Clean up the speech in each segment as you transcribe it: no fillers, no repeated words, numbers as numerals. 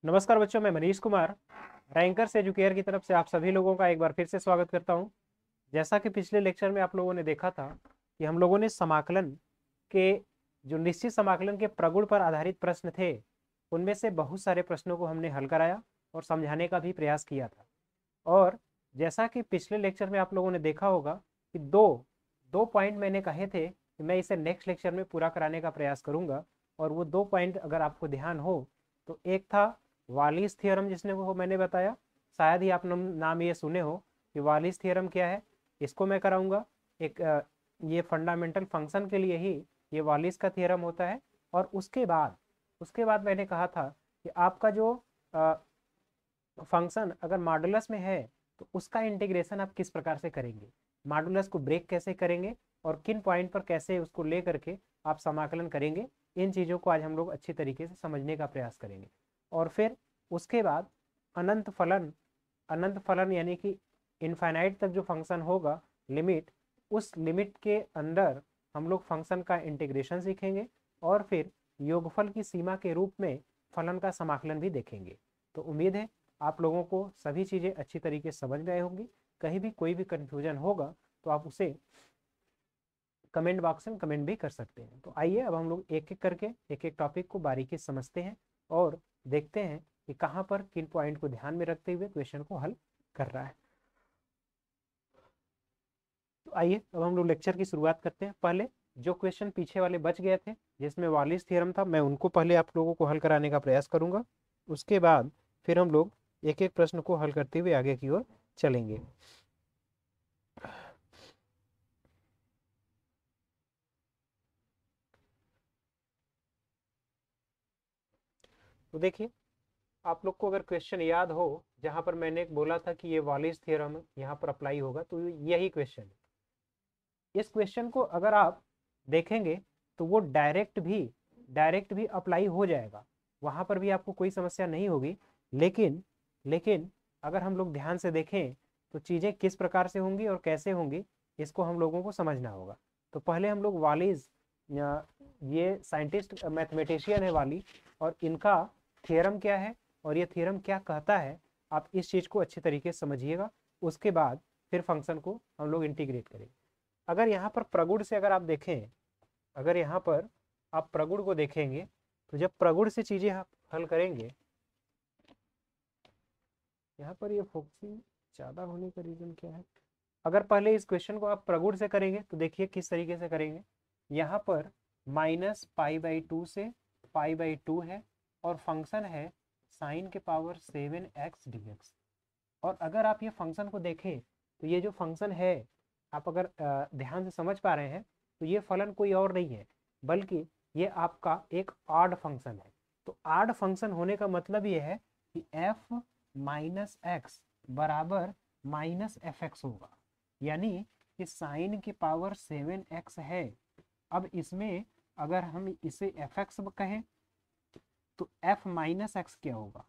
नमस्कार बच्चों, मैं मनीष कुमार रैंकर्स एजुकेयर की तरफ से आप सभी लोगों का एक बार फिर से स्वागत करता हूं। जैसा कि पिछले लेक्चर में आप लोगों ने देखा था कि हम लोगों ने समाकलन के जो निश्चित समाकलन के प्रगुण पर आधारित प्रश्न थे, उनमें से बहुत सारे प्रश्नों को हमने हल कराया और समझाने का भी प्रयास किया था। और जैसा कि पिछले लेक्चर में आप लोगों ने देखा होगा कि दो दो पॉइंट मैंने कहे थे कि मैं इसे नेक्स्ट लेक्चर में पूरा कराने का प्रयास करूंगा। और वो दो पॉइंट अगर आपको ध्यान हो तो एक था वालिस थियरम, जिसने वो मैंने बताया, शायद ही आप नाम ये सुने हो कि वालिस थियरम क्या है। इसको मैं कराऊंगा। एक ये फंडामेंटल फंक्शन के लिए ही ये वालिस का थियरम होता है। और उसके बाद मैंने कहा था कि आपका जो फंक्शन अगर मॉडुलस में है तो उसका इंटीग्रेशन आप किस प्रकार से करेंगे, मॉडुलस को ब्रेक कैसे करेंगे और किन पॉइंट पर कैसे उसको ले करके आप समाकलन करेंगे। इन चीज़ों को आज हम लोग अच्छी तरीके से समझने का प्रयास करेंगे। और फिर उसके बाद अनंत फलन यानी कि इनफाइनाइट तक जो फंक्शन होगा, लिमिट, उस लिमिट के अंदर हम लोग फंक्शन का इंटीग्रेशन सीखेंगे। और फिर योगफल की सीमा के रूप में फलन का समाकलन भी देखेंगे। तो उम्मीद है आप लोगों को सभी चीज़ें अच्छी तरीके से समझ में आई होंगी। कहीं भी कोई भी कन्फ्यूजन होगा तो आप उसे कमेंट बॉक्स में कमेंट भी कर सकते हैं। तो आइए अब हम लोग एक एक करके एक एक टॉपिक को बारीकी से समझते हैं और देखते हैं कि कहाँ पर किन पॉइंट को ध्यान में रखते हुए क्वेश्चन को हल कर रहा है। तो आइए अब हम लोग लेक्चर की शुरुआत करते हैं। पहले जो क्वेश्चन पीछे वाले बच गए थे जिसमें वालिस थ्योरम था, मैं उनको पहले आप लोगों को हल कराने का प्रयास करूंगा। उसके बाद फिर हम लोग एक एक प्रश्न को हल करते हुए आगे की ओर चलेंगे। तो देखिए, आप लोग को अगर क्वेश्चन याद हो जहां पर मैंने बोला था कि ये वालिस थ्योरम यहाँ पर अप्लाई होगा, तो यही क्वेश्चन है। इस क्वेश्चन को अगर आप देखेंगे तो वो डायरेक्ट भी अप्लाई हो जाएगा, वहां पर भी आपको कोई समस्या नहीं होगी। लेकिन लेकिन अगर हम लोग ध्यान से देखें तो चीजें किस प्रकार से होंगी और कैसे होंगी, इसको हम लोगों को समझना होगा। तो पहले हम लोग वालीज, ये साइंटिस्ट मैथमेटिशियन है वाली, और इनका थियरम क्या है और ये थियरम क्या कहता है, आप इस चीज को अच्छी तरीके से समझिएगा। उसके बाद फिर फंक्शन को हम लोग इंटीग्रेट करेंगे। अगर यहाँ पर प्रगुण से अगर आप देखें, अगर यहाँ पर आप प्रगुण को देखेंगे तो जब प्रगुण से चीजें आप हल करेंगे, यहाँ पर ये फोकसिंग ज्यादा होने का रीजन क्या है। अगर पहले इस क्वेश्चन को आप प्रगुण से करेंगे तो देखिए किस तरीके से करेंगे। यहाँ पर -π/2 से π/2 है और फंक्शन है साइन के पावर 7x dx। और अगर आप ये फंक्शन को देखें तो ये जो फंक्शन है, आप अगर ध्यान से समझ पा रहे हैं तो ये फलन कोई और नहीं है बल्कि ये आपका एक ऑड फंक्शन है। तो ऑड फंक्शन होने का मतलब ये है कि f माइनस एक्स बराबर -fx होगा, यानी कि साइन की पावर 7x है। अब इसमें अगर हम इसे fx कहें तो f माइनस एक्स क्या होगा,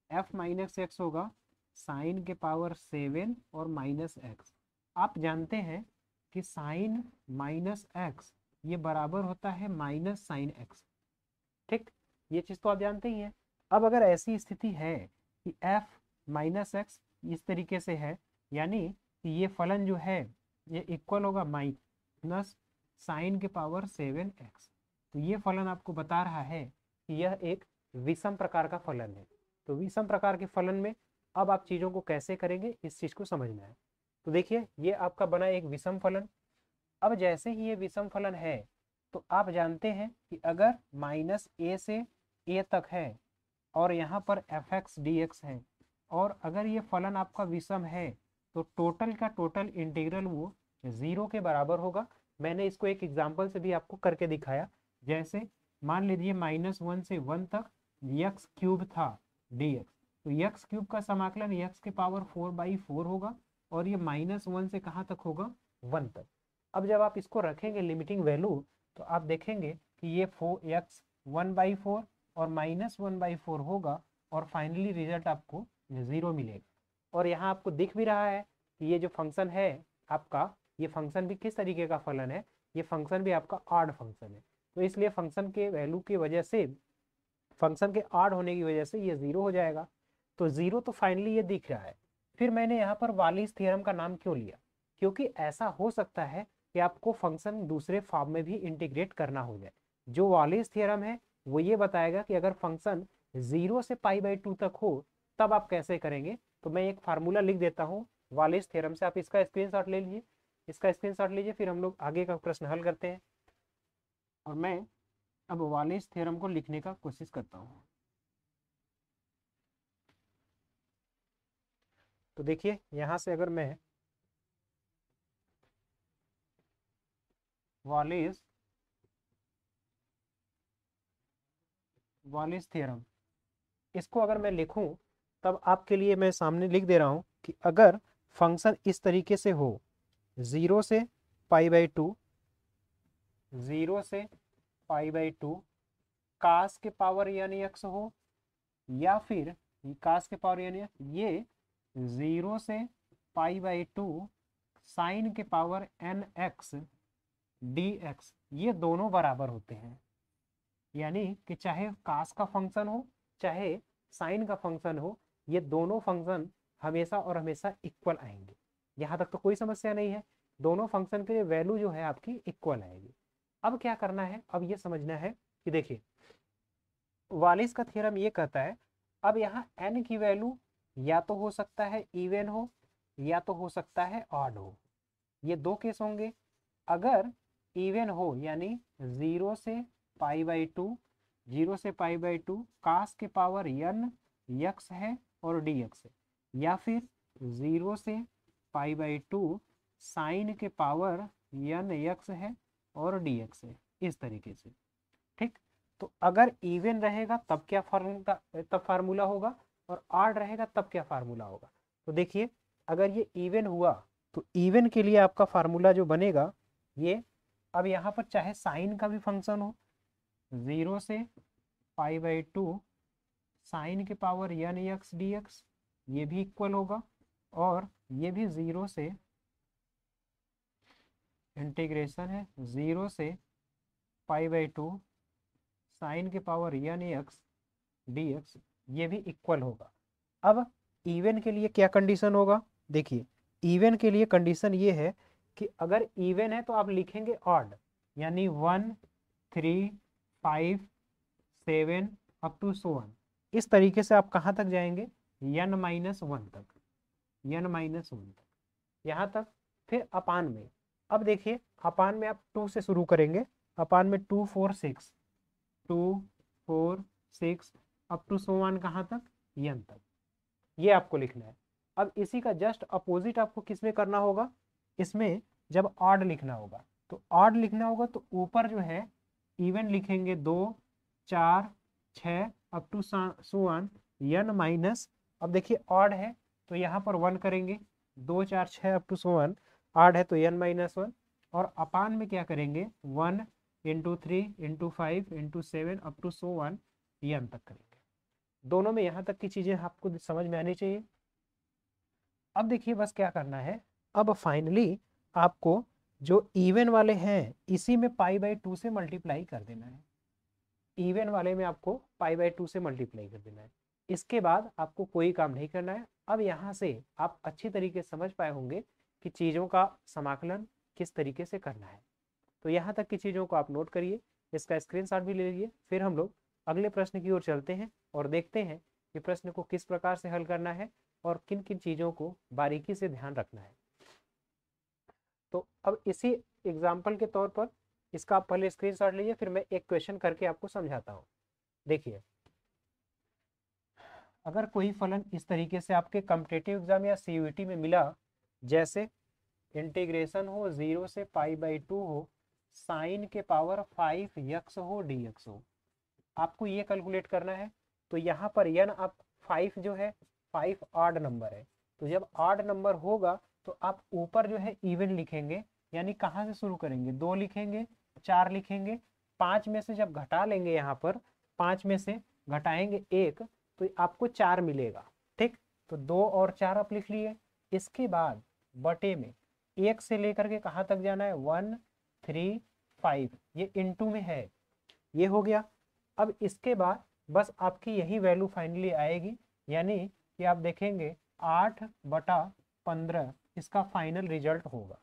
f माइनस एक्स होगा साइन के पावर 7 और माइनस एक्स। आप जानते हैं कि साइन माइनस एक्स ये बराबर होता है माइनस साइन एक्स। ठीक, ये चीज तो आप जानते ही हैं। अब अगर ऐसी स्थिति है कि f माइनस एक्स इस तरीके से है, यानी कि ये फलन जो है ये इक्वल होगा माइनस साइन के पावर 7x। तो ये फलन आपको बता रहा है कि यह एक विषम प्रकार का फलन है। तो विषम प्रकार के फलन में अब आप चीजों को कैसे करेंगे इस चीज को समझना है। तो देखिए, ये आपका बना एक विषम फलन। अब जैसे ही ये विषम फलन है तो आप जानते हैं कि अगर -a से a तक है और यहाँ पर fx dx है, और अगर ये फलन आपका विषम है तो टोटल का टोटल इंटीग्रल वो 0 के बराबर होगा। मैंने इसको एक एग्जांपल से भी आपको करके दिखाया। जैसे मान लीजिए -1 से 1 तक यक्स क्यूब था dx, तो यक्स क्यूब का समाकलन यक्स के पावर 4/4 होगा और ये -1 से कहाँ तक होगा, 1 तक। अब जब आप इसको रखेंगे लिमिटिंग वैल्यू तो आप देखेंगे कि ये 4x 1/4 और -1/4 होगा और फाइनली रिजल्ट आपको 0 मिलेगा। और यहाँ आपको दिख भी रहा है कि ये जो फंक्शन है आपका, ये फंक्शन भी किस तरीके का फलन है, ये फंक्शन भी आपका ऑड फंक्शन है। तो इसलिए फंक्शन के वैल्यू की वजह से फंक्शन के ऑड होने की वजह से ये 0 हो जाएगा। तो 0 तो फाइनली ये दिख रहा है। फिर मैंने यहाँ पर वालिस थ्योरम का नाम क्यों लिया? क्योंकि ऐसा हो सकता है कि आपको फंक्शन दूसरे फॉर्म में भी इंटीग्रेट करना हो जाए। जो वालिस थ्योरम है वो ये बताएगा कि अगर फंक्शन 0 से π/2 तक हो तब आप कैसे करेंगे। तो मैं एक फार्मूला लिख देता हूँ वालिस थ्योरम से, आप इसका स्क्रीनशॉट ले लीजिए, इसका स्क्रीनशॉट लीजिए, फिर हम लोग आगे का प्रश्न हल करते हैं। और मैं अब वालिस थ्योरम को लिखने का कोशिश करता हूँ। तो देखिए यहाँ से अगर मैं वालिस थ्योरम इसको अगर मैं लिखूं, तब आपके लिए मैं सामने लिख दे रहा हूं कि अगर फंक्शन इस तरीके से हो, 0 से π/2, 0 से π/2 कास के पावर यानी x हो, या फिर कास के पावर यानी ये 0 से π/2 साइन के पावर nx dx, ये दोनों बराबर होते हैं। यानी कि चाहे कास का फंक्शन हो चाहे साइन का फंक्शन हो, ये दोनों फंक्शन हमेशा और हमेशा इक्वल आएंगे। यहाँ तक तो कोई समस्या नहीं है, दोनों फंक्शन के लिए वैल्यू जो है आपकी इक्वल आएगी। अब क्या करना है, अब ये समझना है कि देखिए वालिस का थ्योरम ये कहता है, अब यहाँ n की वैल्यू या तो हो सकता है इवन हो या तो हो सकता है ऑड हो। ये दो केस होंगे। अगर इवन हो यानी 0 से π/2, 0 से π/2 कास के पावर n x है और dx है, या फिर 0 से π/2 साइन के पावर n x है और dx है, इस तरीके से। ठीक, तो अगर इवन रहेगा तब क्या फार्मूला होगा, और ऑड रहेगा तब क्या फार्मूला होगा। तो देखिए अगर ये इवन हुआ तो इवन के लिए आपका फार्मूला जो बनेगा ये, अब यहाँ पर चाहे साइन का भी फंक्शन हो, 0 से π/2 साइन के पावर n x dx, ये भी इक्वल होगा, और ये भी 0 से इंटीग्रेशन है 0 से π/2 साइन के पावर n x dx, ये भी इक्वल होगा। अब इवन के लिए क्या कंडीशन होगा, देखिए इवन के लिए कंडीशन ये है कि अगर इवन है तो आप लिखेंगे ऑड, यानी 1 3 5 7 अप टू सो ऑन। इस तरीके से आप कहाँ तक जाएंगे, n-1 तक, n-1 तक, यहाँ तक। फिर अपान में, अब देखिए अपान में आप 2 से शुरू करेंगे, अपान में 2 4 6, 2 4 6 अप टू सो ऑन, कहाँ तक, n तक, ये आपको लिखना है। अब इसी का जस्ट अपोजिट आपको किसमें करना होगा, इसमें जब ऑड लिखना होगा तो ऑड लिखना होगा, तो ऊपर जो है इवन लिखेंगे 2 4 6 up to so on n-, अब देखिए ऑड है तो यहाँ पर 1 करेंगे, 2 4 6 अप टू सो ऑन, ऑड है तो n-1, और अपान में क्या करेंगे 1 × 3 × 5 × 7 up to so on n तक करेंगे। दोनों में यहाँ तक की चीजें आपको समझ में आनी चाहिए। अब देखिए बस क्या करना है, अब फाइनली आपको जो इवन वाले हैं इसी में π/2 से मल्टीप्लाई कर देना है, इवन वाले में आपको π/2 से मल्टीप्लाई कर देना है। इसके बाद आपको कोई काम नहीं करना है। अब यहाँ से आप अच्छी तरीके से समझ पाए होंगे कि चीज़ों का समाकलन किस तरीके से करना है। तो यहाँ तक की चीज़ों को आप नोट करिए, इसका स्क्रीनशॉट भी ले लीजिए। फिर हम लोग अगले प्रश्न की ओर चलते हैं और देखते हैं कि प्रश्न को किस प्रकार से हल करना है और किन किन चीज़ों को बारीकी से ध्यान रखना है। तो अब इसी एग्जाम्पल के तौर पर इसका आप पहले स्क्रीनशॉट लीजिए, फिर मैं एक क्वेश्चन करके आपको समझाता हूँ। देखिए अगर कोई फलन इस तरीके से आपके कॉम्पिटिटिव एग्जाम या CUET में मिला, जैसे इंटीग्रेशन हो 0 से π/2 हो, साइन के पावर 5x हो dx हो, आपको ये कैलकुलेट करना है। तो यहाँ पर n आप 5 जो है 5 ऑड नंबर है, तो जब ऑड नंबर होगा तो आप ऊपर जो है इवन लिखेंगे, यानी कहाँ से शुरू करेंगे, 2 लिखेंगे, 4 लिखेंगे, 5 में से जब घटा लेंगे, यहाँ पर 5 में से घटाएंगे 1 तो आपको 4 मिलेगा। ठीक, तो 2 और 4 आप लिख लिए। इसके बाद बटे में 1 से लेकर के कहाँ तक जाना है, 1 3 5, ये इनटू में है, ये हो गया। अब इसके बाद बस आपकी यही वैल्यू फाइनली आएगी, यानी कि आप देखेंगे 8/15 इसका फाइनल रिजल्ट होगा।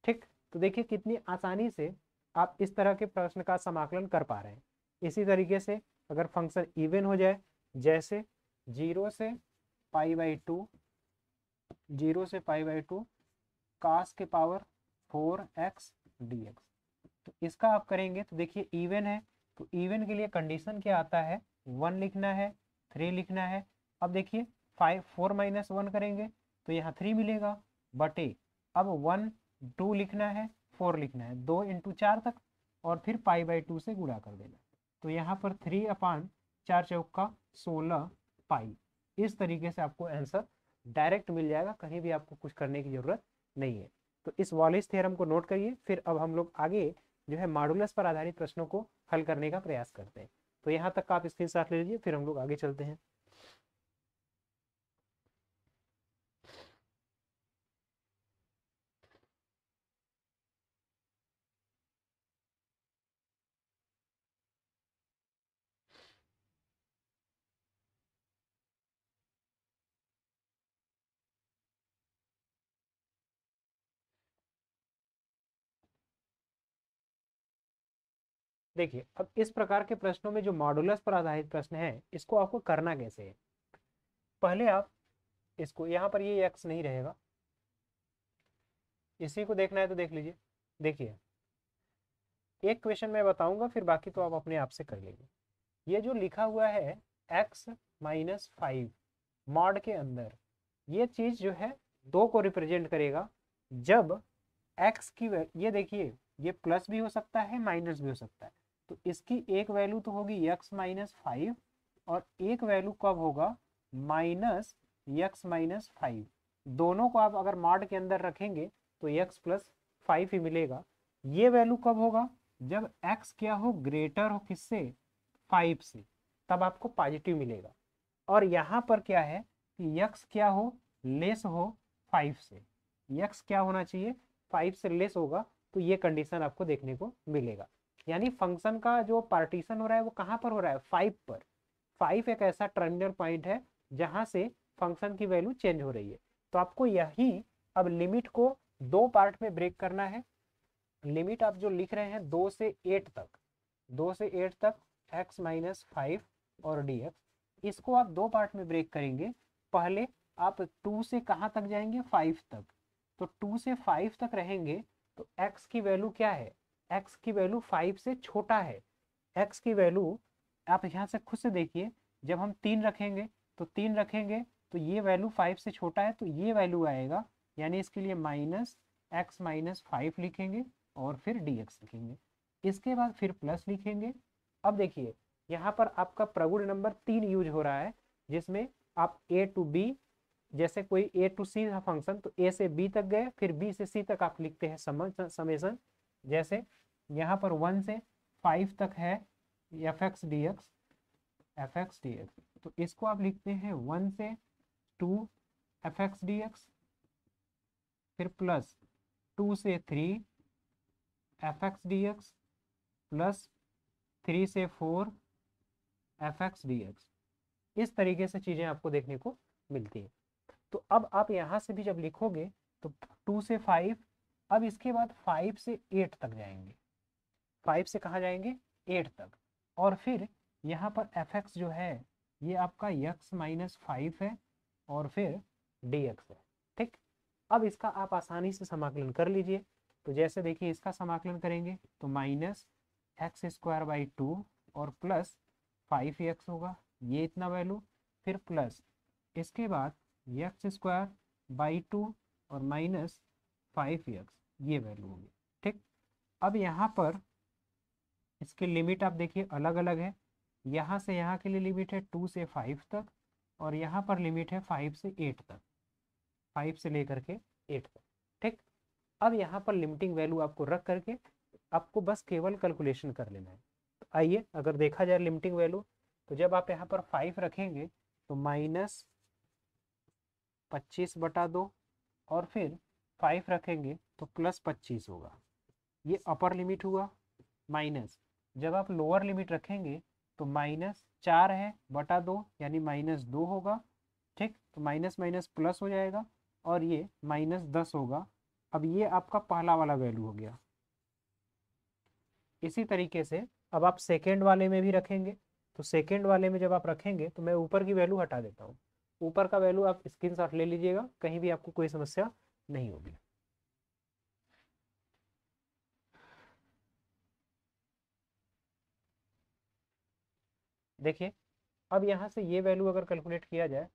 ठीक, तो देखिए कितनी आसानी से आप इस तरह के प्रश्न का समाकलन कर पा रहे हैं। इसी तरीके से अगर फंक्शन इवन हो जाए, जैसे 0 से π/2, 0 से π/2 cos के पावर 4x dx, तो इसका आप करेंगे तो देखिए इवन है, तो इवन के लिए कंडीशन क्या आता है, 1 लिखना है, 3 लिखना है। अब देखिए 4 - 1 करेंगे तो यहाँ 3 मिलेगा, बटे अब 1 2 लिखना है, 4 लिखना है, 2 × 4 तक, और फिर π/2 से गुणा कर देना। तो यहाँ पर 3/4 चौका 16 पाई। इस तरीके से आपको आंसर डायरेक्ट मिल जाएगा, कहीं भी आपको कुछ करने की जरूरत नहीं है। तो इस वॉलिस थ्योरम को नोट करिए, फिर अब हम लोग आगे जो है मॉडुलस पर आधारित प्रश्नों को हल करने का प्रयास करते हैं। तो यहाँ तक का आप स्क्रीनशॉट ले लीजिए, फिर हम लोग आगे चलते हैं। देखिए अब इस प्रकार के प्रश्नों में जो मॉडुलस पर आधारित प्रश्न है, इसको आपको करना कैसे है। पहले आप इसको, यहाँ पर ये x नहीं रहेगा, इसी को देखना है तो देख लीजिए। देखिए एक क्वेश्चन मैं बताऊंगा, फिर बाकी तो आप अपने आप से कर लीजिए। ये जो लिखा हुआ है x - 5 मॉड के अंदर, ये चीज जो है 2 को रिप्रेजेंट करेगा। जब x की ये देखिए, ये प्लस भी हो सकता है, माइनस भी हो सकता है। तो इसकी एक वैल्यू तो होगी x - 5, और एक वैल्यू कब होगा, -x - 5। दोनों को आप अगर मॉड के अंदर रखेंगे तो x + 5 ही मिलेगा। ये वैल्यू कब होगा, जब x क्या हो, ग्रेटर हो किससे, 5 से, तब आपको पॉजिटिव मिलेगा। और यहाँ पर क्या है कि x क्या हो, लेस हो 5 से। x क्या होना चाहिए, 5 से लेस होगा, तो ये कंडीशन आपको देखने को मिलेगा। यानी फंक्शन का जो पार्टीशन हो रहा है वो कहाँ पर हो रहा है, 5 पर। 5 एक ऐसा टर्मिनल पॉइंट है जहां से फंक्शन की वैल्यू चेंज हो रही है। तो आपको यही अब लिमिट को 2 पार्ट में ब्रेक करना है। लिमिट आप जो लिख रहे हैं 2 से 8 तक, 2 से 8 तक x - 5 और dx, इसको आप 2 पार्ट में ब्रेक करेंगे। पहले आप 2 से कहाँ तक जाएंगे, 5 तक। तो 2 से 5 तक रहेंगे तो x की वैल्यू क्या है, x की वैल्यू 5 से छोटा है। x की वैल्यू आप यहाँ से खुद से देखिए, जब हम 3 रखेंगे तो 3 रखेंगे तो ये वैल्यू 5 से छोटा है, तो ये वैल्यू आएगा। यानी इसके लिए -x - 5 लिखेंगे और फिर dx लिखेंगे। इसके बाद फिर प्लस लिखेंगे। अब देखिए यहाँ पर आपका प्रगुण नंबर 3 यूज हो रहा है, जिसमें आप a to b, जैसे कोई a to c था फंक्शन, तो a से b तक गए, फिर b से c तक आप लिखते हैं समेशन। जैसे यहाँ पर 1 से 5 तक है fx dx, तो इसको आप लिखते हैं 1 से 2 fx dx, फिर प्लस 2 से 3 fx dx, प्लस 3 से 4 fx dx। इस तरीके से चीजें आपको देखने को मिलती है। तो अब आप यहाँ से भी जब लिखोगे तो 2 से 5, अब इसके बाद 5 से 8 तक जाएंगे। 5 से कहाँ जाएंगे, 8 तक। और फिर यहाँ पर fx जो है ये आपका x - 5 है, और फिर dx है। ठीक, अब इसका आप आसानी से समाकलन कर लीजिए। तो जैसे देखिए इसका समाकलन करेंगे तो -x²/2 और प्लस 5x होगा, ये इतना वैल्यू, फिर प्लस इसके बाद x²/2 और -5x, ये वैल्यू होगी। ठीक, अब यहाँ पर इसकी लिमिट आप देखिए अलग अलग है। यहाँ से यहाँ के लिए लिमिट है 2 से 5 तक, और यहाँ पर लिमिट है 5 से 8 तक, 5 से लेकर के 8 तक। ठीक, अब यहाँ पर लिमिटिंग वैल्यू आपको रख करके आपको बस केवल कैलकुलेशन कर लेना है। तो आइए अगर देखा जाए लिमिटिंग वैल्यू, तो जब आप यहाँ पर 5 रखेंगे तो -25/2, और फिर 5 रखेंगे तो +25 होगा, ये अपर लिमिट हुआ। माइनस जब आप लोअर लिमिट रखेंगे तो -4 है बटा 2 यानी -2 होगा। ठीक, तो माइनस माइनस प्लस हो जाएगा और ये -10 होगा। अब ये आपका पहला वाला वैल्यू हो गया। इसी तरीके से अब आप सेकेंड वाले में भी रखेंगे, तो सेकेंड वाले में जब आप रखेंगे तो मैं ऊपर की वैल्यू हटा देता हूँ। ऊपर का वैल्यू आप स्क्रीनशॉट ले लीजिएगा, कहीं भी आपको कोई समस्या नहीं होगी। देखिए अब यहाँ से ये वैल्यू अगर कैलकुलेट किया जाए,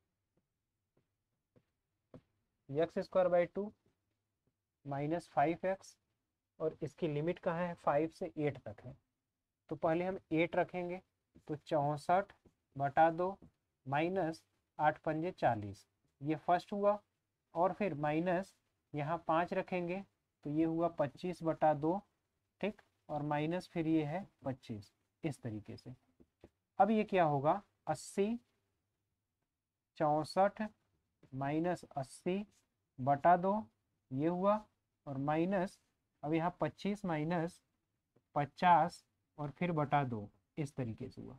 x²/2 -5x, और इसकी लिमिट कहाँ है, 5 से 8 तक है। तो पहले हम 8 रखेंगे, तो 64/2 -8×5 = 40, ये फर्स्ट हुआ। और फिर माइनस यहाँ 5 रखेंगे तो ये हुआ 25/2। ठीक, और माइनस फिर ये है 25, इस तरीके से। अब ये क्या होगा, 80, 64 -80/2 ये हुआ, और माइनस अब यहाँ 25 माइनस 50 और फिर बटा 2, इस तरीके से हुआ।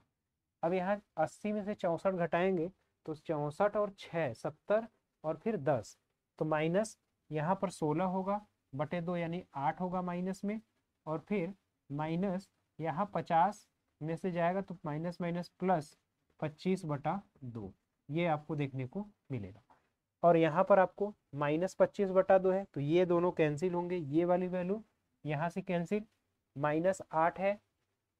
अब यहाँ 80 में से 64 घटाएंगे तो 64 और 6 70 और फिर 10, तो माइनस यहाँ पर 16 होगा बटे 2 यानी 8 होगा माइनस में। और फिर माइनस यहाँ 50 में से जाएगा तो माइनस माइनस प्लस 25/2, ये आपको देखने को मिलेगा। और यहाँ पर आपको -25/2 है तो ये दोनों कैंसिल होंगे, ये वाली वैल्यू यहाँ से कैंसिल। -8 है,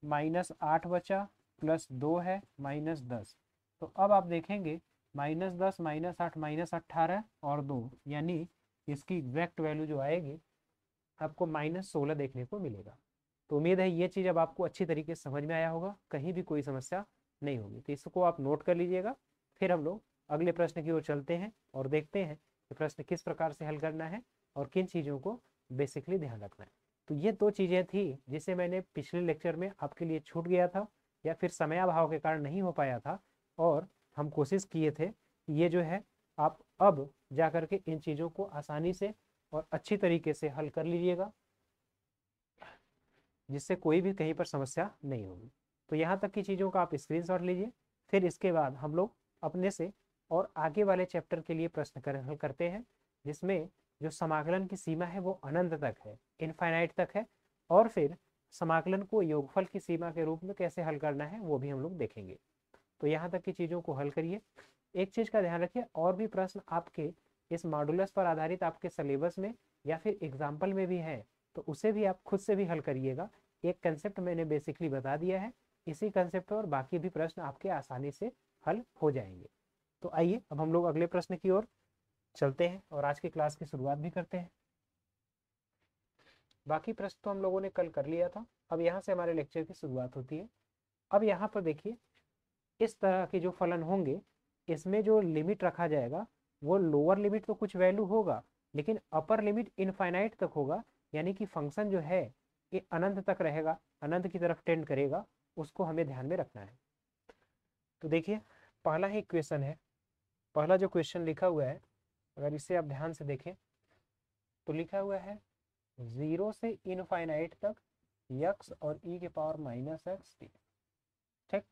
-8 बचा, +2 है, -10। तो अब आप देखेंगे -10 -8 -18 और 2, यानी इसकी एग्जैक्ट वैल्यू जो आएगी आपको -16 देखने को मिलेगा। तो उम्मीद है ये चीज़ अब आपको अच्छी तरीके से समझ में आया होगा, कहीं भी कोई समस्या नहीं होगी। तो इसको आप नोट कर लीजिएगा। फिर हम लोग अगले प्रश्न की ओर चलते हैं और देखते हैं कि प्रश्न किस प्रकार से हल करना है और किन चीज़ों को बेसिकली ध्यान रखना है। तो ये 2 चीज़ें थी जिसे मैंने पिछले लेक्चर में आपके लिए छूट गया था या फिर समयाभाव के कारण नहीं हो पाया था, और हम कोशिश किए थे कि ये जो है आप अब जा कर के इन चीज़ों को आसानी से और अच्छी तरीके से हल कर लीजिएगा, जिससे कोई भी कहीं पर समस्या नहीं होगी। तो यहाँ तक की चीज़ों का आप स्क्रीनशॉट लीजिए। फिर इसके बाद हम लोग अपने से और आगे वाले चैप्टर के लिए प्रश्न हल करते हैं, जिसमें जो समाकलन की सीमा है वो अनंत तक है, इनफाइनाइट तक है। और फिर समाकलन को योगफल की सीमा के रूप में कैसे हल करना है वो भी हम लोग देखेंगे। तो यहाँ तक की चीज़ों को हल करिए। एक चीज़ का ध्यान रखिए, और भी प्रश्न आपके इस मॉडुलस पर आधारित आपके सिलेबस में या फिर एग्जाम्पल में भी है, तो उसे भी आप खुद से भी हल करिएगा। एक कंसेप्ट मैंने बेसिकली बता दिया है, इसी कंसेप्ट पर बाकी भी प्रश्न आपके आसानी से हल हो जाएंगे। तो आइए अब हम लोग अगले प्रश्न की ओर चलते हैं और आज की क्लास की शुरुआत भी करते हैं। बाकी प्रश्न तो हम लोगों ने कल कर लिया था, अब यहाँ से हमारे लेक्चर की शुरुआत होती है। अब यहाँ पर देखिए इस तरह के जो फलन होंगे, इसमें जो लिमिट रखा जाएगा वो लोअर लिमिट तो कुछ वैल्यू होगा, लेकिन अपर लिमिट इनफाइनाइट तक होगा, यानी कि फंक्शन जो है ये अनंत तक रहेगा, अनंत की तरफ टेंड करेगा, उसको हमें ध्यान में रखना है। तो देखिए पहला ही क्वेश्चन है, पहला जो क्वेश्चन लिखा हुआ है अगर इसे आप ध्यान से देखें तो लिखा हुआ है 0 से इनफाइनाइट तक x और e⁻⁻x। ठीक,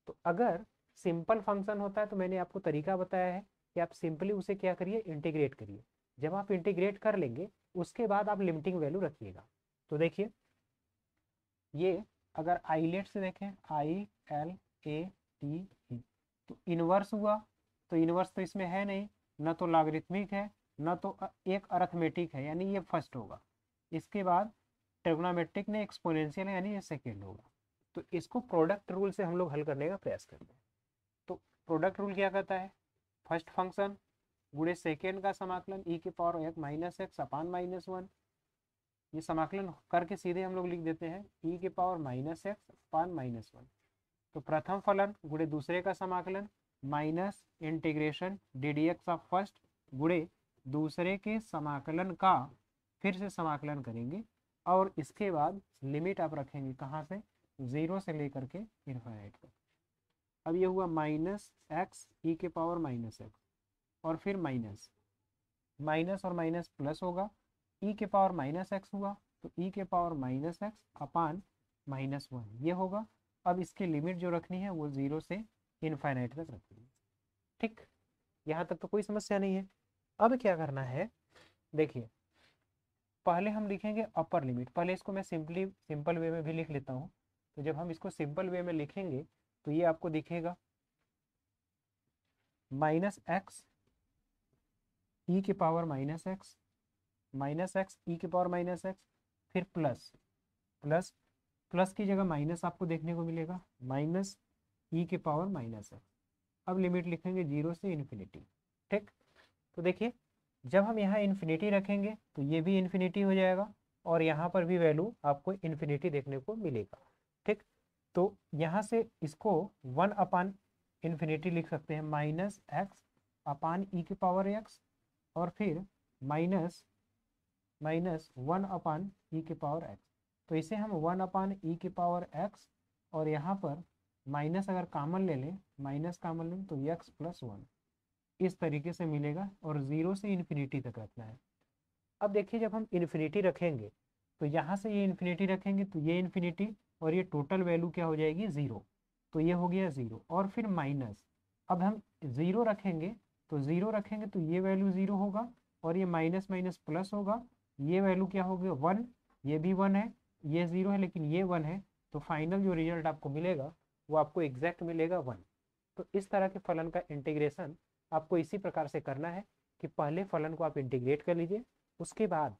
तो अगर सिंपल फंक्शन होता है तो मैंने आपको तरीका बताया है कि आप सिंपली उसे क्या करिए, इंटीग्रेट करिए। जब आप इंटीग्रेट कर लेंगे उसके बाद आप लिमिटिंग वैल्यू रखिएगा। तो देखिए ये अगर आइलेट से देखें ILATE, तो इनवर्स हुआ, तो इनवर्स तो इसमें है नहीं, न तो लॉगरिथमिक है न तो एक अरिथमेटिक है, यानी ये फर्स्ट होगा। इसके बाद ट्रिग्नोमेट्रिक ने एक्सपोनेंशियल है, यानी ये सेकेंड होगा। तो इसको प्रोडक्ट रूल से हम लोग हल करने का प्रयास करते हैं। तो प्रोडक्ट रूल क्या कहता है, फर्स्ट फंक्शन गुणे सेकेंड का समाकलन e⁻⁻x अपान -1। ये समाकलन करके सीधे हम लोग लिख देते हैं e⁻⁻x अपान -1। तो प्रथम फलन गुणे दूसरे का समाकलन minus integration ddx of first गुणे दूसरे के समाकलन का फिर से समाकलन करेंगे, और इसके बाद लिमिट आप रखेंगे कहाँ से, 0 से लेकर के इनफाइनाइट तक। अब ये हुआ -x e⁻⁻x, और फिर माइनस माइनस और माइनस प्लस होगा, e⁻⁻x हुआ तो e⁻⁻x अपान -1 ये होगा। अब इसकी लिमिट जो रखनी है वो 0 से इनफाइनाइट तक रखनी है। ठीक, यहाँ तक तो कोई समस्या नहीं है। अब क्या करना है, देखिए पहले हम लिखेंगे अपर लिमिट। पहले इसको मैं सिंपल वे में भी लिख लेता हूँ। तो जब हम इसको सिंपल वे में लिखेंगे तो ये आपको दिखेगा -x e की पावर -x e की पावर -x, फिर प्लस प्लस प्लस की जगह माइनस आपको देखने को मिलेगा, -e की पावर -x। अब लिमिट लिखेंगे 0 से इन्फिनिटी। ठीक, तो देखिए जब हम यहाँ इन्फिनिटी रखेंगे तो ये भी इन्फिनिटी हो जाएगा और यहाँ पर भी वैल्यू आपको इन्फिनिटी देखने को मिलेगा। ठीक, तो यहाँ से इसको 1/इन्फिनिटी लिख सकते हैं, -x/e की पावर x, और फिर -1/e की पावर x। तो इसे हम 1/e की पावर x, और यहाँ पर माइनस अगर कॉमन ले लें, तो x+1 इस तरीके से मिलेगा, और 0 से इन्फिनिटी तक रखना है। अब देखिए जब हम इन्फिनिटी रखेंगे तो यहाँ से ये इन्फिनिटी रखेंगे तो ये इन्फिनिटी, और ये टोटल वैल्यू क्या हो जाएगी 0। तो ये हो गया 0, और फिर माइनस। अब हम 0 रखेंगे तो ये वैल्यू 0 होगा, और ये माइनस माइनस प्लस होगा, ये वैल्यू क्या होगी 1। ये भी 1 है, ये 0 है लेकिन ये 1 है। तो फाइनल जो रिजल्ट आपको मिलेगा वो आपको एग्जैक्ट मिलेगा 1। तो इस तरह के फलन का इंटीग्रेशन आपको इसी प्रकार से करना है कि पहले फलन को आप इंटीग्रेट कर लीजिए, उसके बाद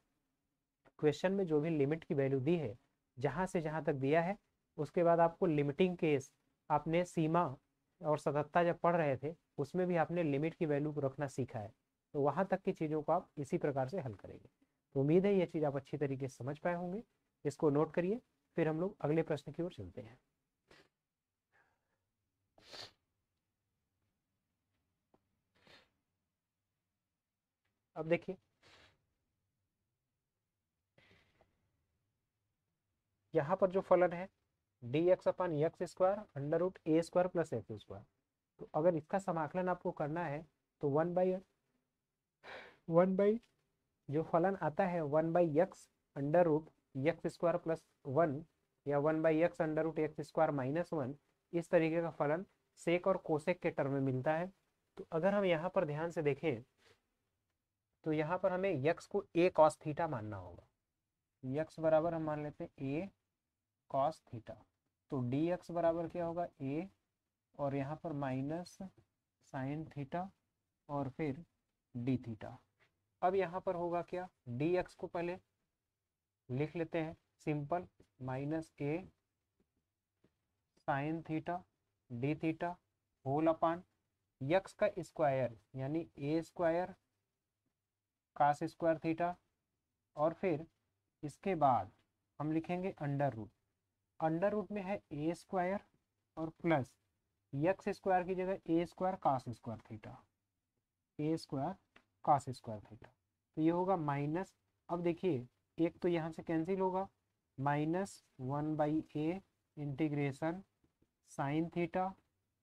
क्वेश्चन में जो भी लिमिट की वैल्यू दी है, जहाँ से जहाँ तक दिया है, उसके बाद आपको लिमिटिंग केस, आपने सीमा और सततता जब पढ़ रहे थे उसमें भी आपने लिमिट की वैल्यू को रखना सीखा है। तो वहाँ तक की चीज़ों को आप इसी प्रकार से हल करेंगे। तो उम्मीद है ये चीज़ आप अच्छी तरीके से समझ पाए होंगे। इसको नोट करिए, फिर हम लोग अगले प्रश्न की ओर चलते हैं। अब देखिए यहाँ पर जो फलन है dx/x² √a² + x²। तो अगर इसका समाकलन आपको करना है तो वन बाई जो फलन आता है 1/x√x² + 1, या 1/x√x² - 1, इस तरीके का फलन सेक और कोसेक के टर्म में मिलता है। तो अगर हम यहाँ पर ध्यान से देखें तो यहाँ पर हमें x को a cos थीटा मानना होगा। x बराबर हम मान लेते हैं a cos थीटा। तो dx बराबर क्या होगा a, और यहाँ पर माइनस साइन थीटा, और फिर डी थीटा। अब यहाँ पर होगा क्या, dx को पहले लिख लेते हैं simple, -a sine theta d theta whole upon x का स्क्वायर यानी a² cos² थीटा, और फिर इसके बाद हम लिखेंगे अंडर रूट में है a² और प्लस x² की जगह a² cos² theta, a² cos² theta. तो ये होगा माइनस। अब देखिए एक तो यहाँ से कैंसिल होगा, -1/a integration sign theta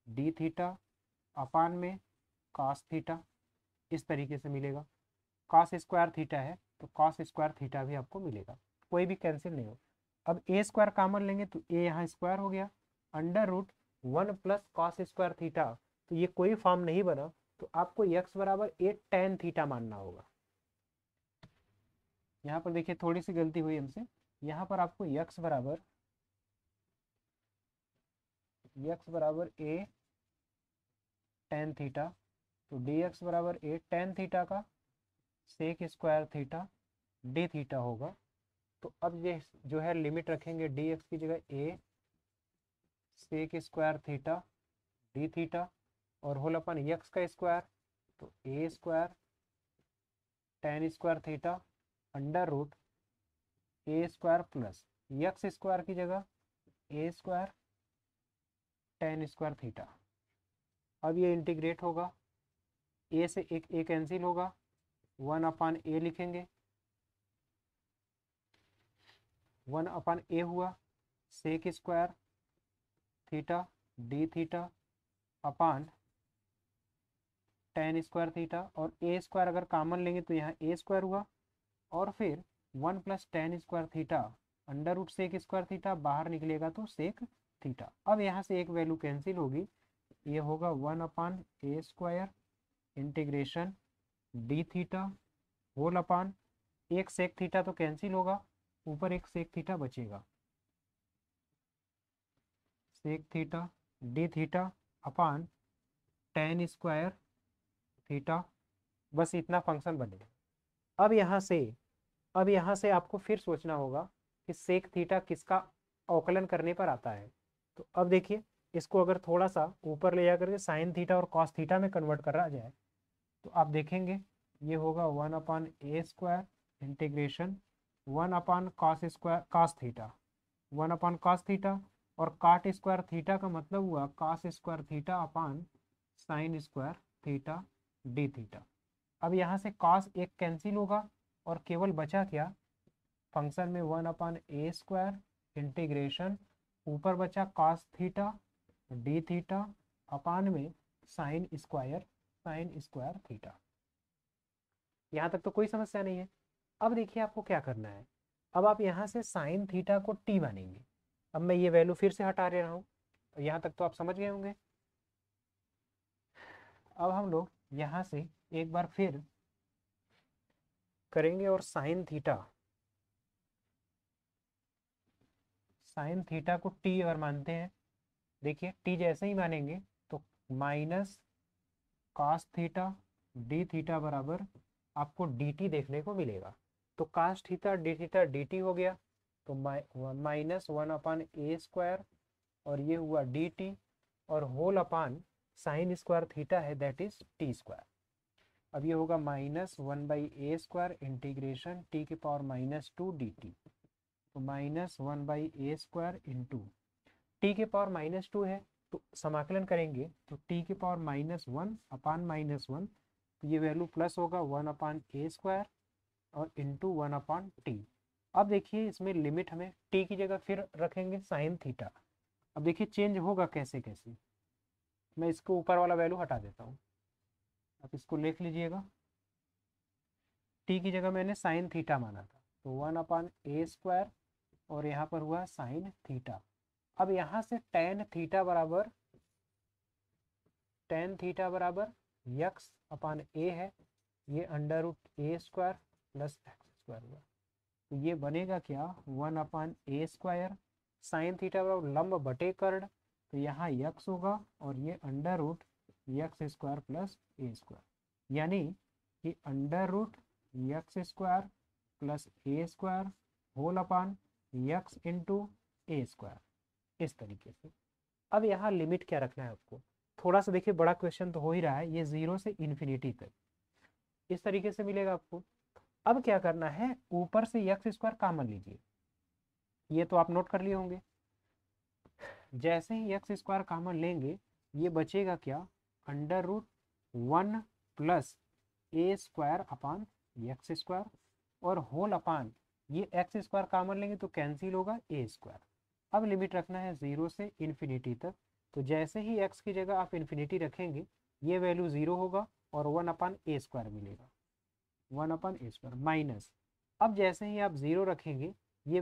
d theta अपान में cos थीटा, इस तरीके से मिलेगा। cos² थीटा है तो cos² थीटा भी आपको मिलेगा, कोई भी कैंसिल नहीं हो। अब a² कॉमन लेंगे तो a यहाँ स्क्वायर हो गया, √1 + cos² थीटा। तो ये कोई फॉर्म नहीं बना, तो आपको x बराबर a tan थीटा मानना होगा। यहाँ पर देखिए थोड़ी सी गलती हुई हमसे, यहाँ पर आपको x बराबर a tan थीटा, तो dx बराबर a tan थीटा का sec² थीटा डी थीटा होगा। तो अब ये जो है लिमिट रखेंगे dx की जगह a sec² theta d theta, और होल अपन x का स्क्वायर, तो a² tan² theta √a² plus x² की जगह a² tan² थीटा। अब ये इंटीग्रेट होगा, a से एक a कैंसिल होगा, 1/a लिखेंगे, 1/a हुआ sec² theta d theta upon tan² theta, और a² अगर कॉमन लेंगे तो यहाँ a² हुआ, और फिर 1 + tan² थीटा √sec² थीटा, बाहर निकलेगा तो sec थीटा। अब यहाँ से एक वैल्यू कैंसिल होगी, ये होगा 1/a² integration d theta whole upon, एक सेक थीटा तो कैंसिल होगा, ऊपर एक सेक थीटा बचेगा, sec theta d theta upon tan² theta, बस इतना फंक्शन बनेगा। अब यहाँ से आपको फिर सोचना होगा कि सेक थीटा किसका अवकलन करने पर आता है। तो अब देखिए, इसको अगर थोड़ा सा ऊपर ले जाकर के साइन थीटा और कॉस थीटा में कन्वर्ट करा जाए तो आप देखेंगे ये होगा 1/a² integration 1/cos² cos theta, 1/cos theta, और काट² थीटा का मतलब हुआ cos² theta upon sin² theta d theta. अब यहाँ से cos एक कैंसिल होगा और केवल बचा क्या, फंक्शन में 1/a² इंटीग्रेशन, ऊपर बचा cos थीटा डी थीटा अपान में sin² थीटा। यहाँ तक तो कोई समस्या नहीं है। अब देखिए आपको क्या करना है, अब आप यहाँ से साइन थीटा को t मानेंगे। अब मैं ये वैल्यू फिर से हटा रहा हूँ, यहाँ तक तो आप समझ गए होंगे। अब हम लोग यहाँ से एक बार फिर करेंगे और साइन थीटा को t अगर मानते हैं, देखिए t जैसे ही मानेंगे तो minus cos theta d theta बराबर आपको dt देखने को मिलेगा। तो cos थीटा dt हो गया, तो -1/a² और ये हुआ dt, और होल अपान sin² थीटा है दैट इज t²। अब ये होगा -1/a² इंटीग्रेशन t⁻² dt, तो -1/a² इंटू t⁻² है तो समाकलन करेंगे तो t⁻1 अपान -1, तो ये वैल्यू प्लस होगा 1/a² और इंटू 1/t। अब देखिए इसमें लिमिट हमें t की जगह फिर रखेंगे साइन थीटा। अब देखिए चेंज होगा कैसे कैसे, मैं इसको ऊपर वाला वैल्यू हटा देता हूँ, आप इसको लिख लीजिएगा। t की जगह मैंने साइन थीटा माना था तो 1/a² और यहाँ पर हुआ साइन थीटा। अब यहाँ से tan थीटा बराबर x/a है, ये √a² प्लस x² हुआ, तो ये बनेगा क्या 1/a², साइन थीटा बराबर लंब बटे कर्ण, तो यहाँ x होगा और ये √x² प्लस a², यानी कि √x² plus a² whole upon x into a², इस तरीके से। अब यहाँ लिमिट क्या रखना है आपको, थोड़ा सा देखिए बड़ा क्वेश्चन तो हो ही रहा है, ये 0 से इन्फिनिटी तक इस तरीके से मिलेगा आपको। अब क्या करना है, ऊपर से x² कॉमन लीजिए, ये तो आप नोट कर लिए होंगे। जैसे ही x² कॉमन लेंगे ये बचेगा क्या, √1 प्लस a² अपान x², और होल अपान ये x² कॉमन लेंगे तो कैंसिल होगा a²। अब लिमिट रखना है 0 से इन्फिनिटी तक, तो जैसे ही x की जगह आप इन्फिनिटी रखेंगे ये वैल्यू 0 होगा और 1/a² मिलेगा, 1/a² माइनस, अब जैसे ही आप 0 रखेंगे ये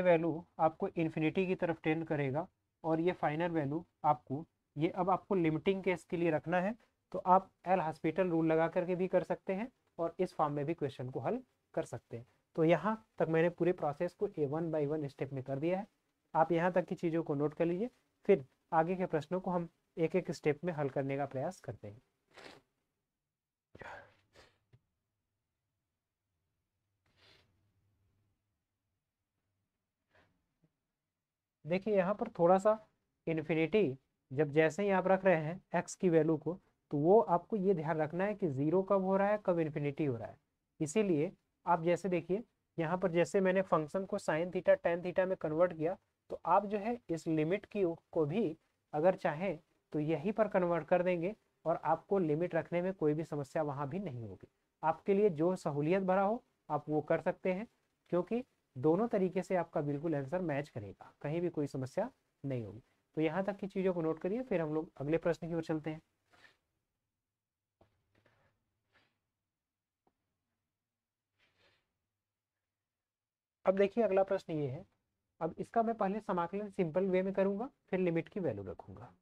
वैल्यू आपको इन्फिनिटी की तरफ टेंड करेगा, और ये फाइनल वैल्यू आपको, ये अब आपको लिमिटिंग केस के लिए रखना है, तो आप एल हॉस्पिटल रूल लगा करके भी कर सकते हैं और इस फॉर्म में भी क्वेश्चन को हल कर सकते हैं। तो यहाँ तक मैंने पूरे प्रोसेस को वन बाय वन स्टेप में कर दिया है, आप यहाँ तक की चीज़ों को नोट कर लीजिए, फिर आगे के प्रश्नों को हम एक एक स्टेप में हल करने का प्रयास करते हैं। देखिए यहाँ पर थोड़ा सा इन्फिनिटी जब जैसे ही आप रख रहे हैं एक्स की वैल्यू को, तो वो आपको ये ध्यान रखना है कि 0 कब हो रहा है, कब इन्फिनिटी हो रहा है। इसीलिए आप जैसे देखिए यहाँ पर जैसे मैंने फंक्शन को साइन थीटा टेन थीटा में कन्वर्ट किया, तो आप जो है इस लिमिट की को भी अगर चाहें तो यहीं पर कन्वर्ट कर देंगे और आपको लिमिट रखने में कोई भी समस्या वहाँ भी नहीं होगी। आपके लिए जो सहूलियत भरा हो आप वो कर सकते हैं, क्योंकि दोनों तरीके से आपका बिल्कुल आंसर मैच करेगा, कहीं भी कोई समस्या नहीं होगी। तो यहाँ तक की चीज़ों को नोट करिए, फिर हम लोग अगले प्रश्न की ओर चलते हैं। अब देखिए अगला प्रश्न ये है अब इसका मैं पहले समाकलन सिंपल वे में करूंगा, फिर लिमिट की वैल्यू रखूंगा।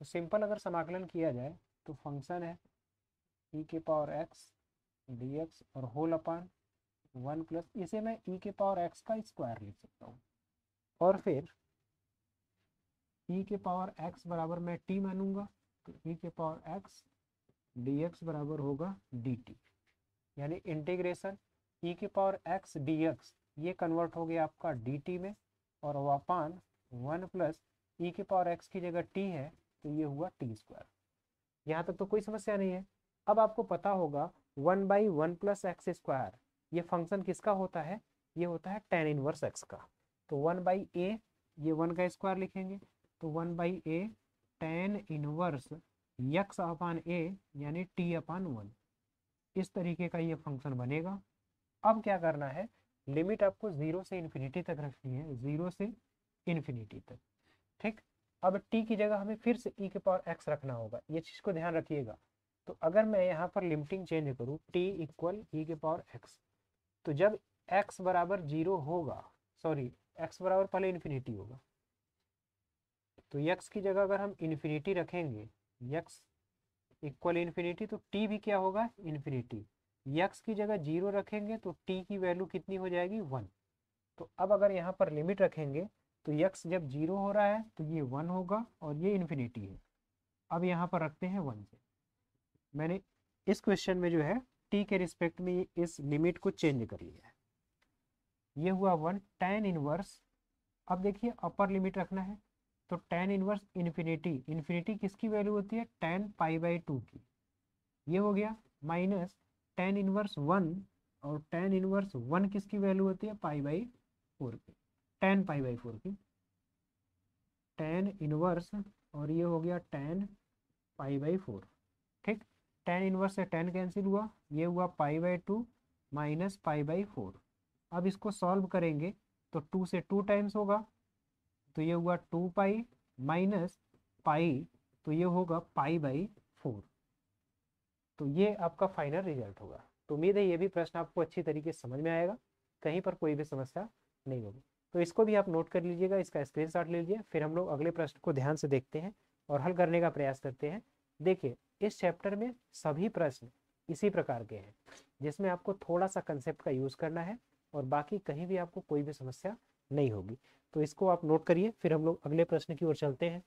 तो सिंपल अगर समाकलन किया जाए तो फंक्शन है ई के पावर एक्स डी एक्स और होल अपान 1 प्लस, इसे मैं ई के पावर एक्स का स्क्वायर लिख सकता हूँ, और फिर ई के पावर एक्स बराबर मैं टी मानूंगा, तो ई के पावर एक्स डी एक्स बराबर होगा डी टी, यानी इंटीग्रेशन ई के पावर एक्स डी एक्स ये कन्वर्ट हो गया आपका डी टी में, और वापान 1 प्लस ई के पावर एक्स की जगह टी है तो ये हुआ टी स्क्वायर। यहाँ तक तो कोई समस्या नहीं है। अब आपको पता होगा 1/1 प्लस एक्स स्क्वायर ये फंक्शन किसका होता है, ये होता है tan इनवर्स एक्स का। तो 1/a, ये 1 का स्क्वायर लिखेंगे, तो 1/a tan इनवर्स यक्स अपान ए यानी t अपान 1, इस तरीके का ये फंक्शन बनेगा। अब क्या करना है, लिमिट आपको 0 से इन्फिनिटी तक रखनी है, 0 से इन्फिनिटी तक। ठीक, अब t की जगह हमें फिर से e के पावर x रखना होगा, ये चीज को ध्यान रखिएगा। तो अगर मैं यहाँ पर लिमिटिंग चेंज करूँ t इक्वल e के पावर x, तो जब x बराबर 0 होगा, सॉरी x बराबर पहले इन्फिनिटी होगा, तो x की जगह अगर हम इन्फिनिटी रखेंगे, x इक्वल इन्फिनिटी, तो t भी क्या होगा, इन्फिनिटी। x की जगह 0 रखेंगे तो t की वैल्यू कितनी हो जाएगी, 1। तो अब अगर यहाँ पर लिमिट रखेंगे तो x जब 0 हो रहा है तो ये 1 होगा और ये इन्फिनिटी है। अब यहाँ पर रखते हैं 1 से, मैंने इस क्वेश्चन में जो है t के रिस्पेक्ट में इस लिमिट को चेंज कर लिया है, ये हुआ 1 tan इनवर्स। अब देखिए अपर लिमिट रखना है, तो tan इनवर्स इन्फिनिटी, इन्फिनिटी किसकी वैल्यू होती है, tan π/2 की, ये हो गया, माइनस tan इनवर्स 1, और tan इनवर्स 1 किसकी वैल्यू होती है, π/4 की, tan π/4 की, tan इनवर्स, और ये हो गया tan π/4। ठीक, tan इनवर्स से tan कैंसिल हुआ, ये हुआ π/2 माइनस π/4। अब इसको सॉल्व करेंगे तो 2 से 2 टाइम्स होगा, तो ये हुआ 2 माइनस पाई, तो ये होगा π/4। तो ये आपका फाइनल रिजल्ट होगा। तो उम्मीद है ये भी प्रश्न आपको अच्छी तरीके से समझ में आएगा, कहीं पर कोई भी समस्या नहीं होगी। तो इसको भी आप नोट कर लीजिएगा, इसका स्क्रीनशॉट ले लीजिए, फिर हम लोग अगले प्रश्न को ध्यान से देखते हैं और हल करने का प्रयास करते हैं। देखिए इस चैप्टर में सभी प्रश्न इसी प्रकार के हैं, जिसमें आपको थोड़ा सा कंसेप्ट का यूज करना है और बाकी कहीं भी आपको कोई भी समस्या नहीं होगी। तो इसको आप नोट करिए, फिर हम लोग अगले प्रश्न की ओर चलते हैं।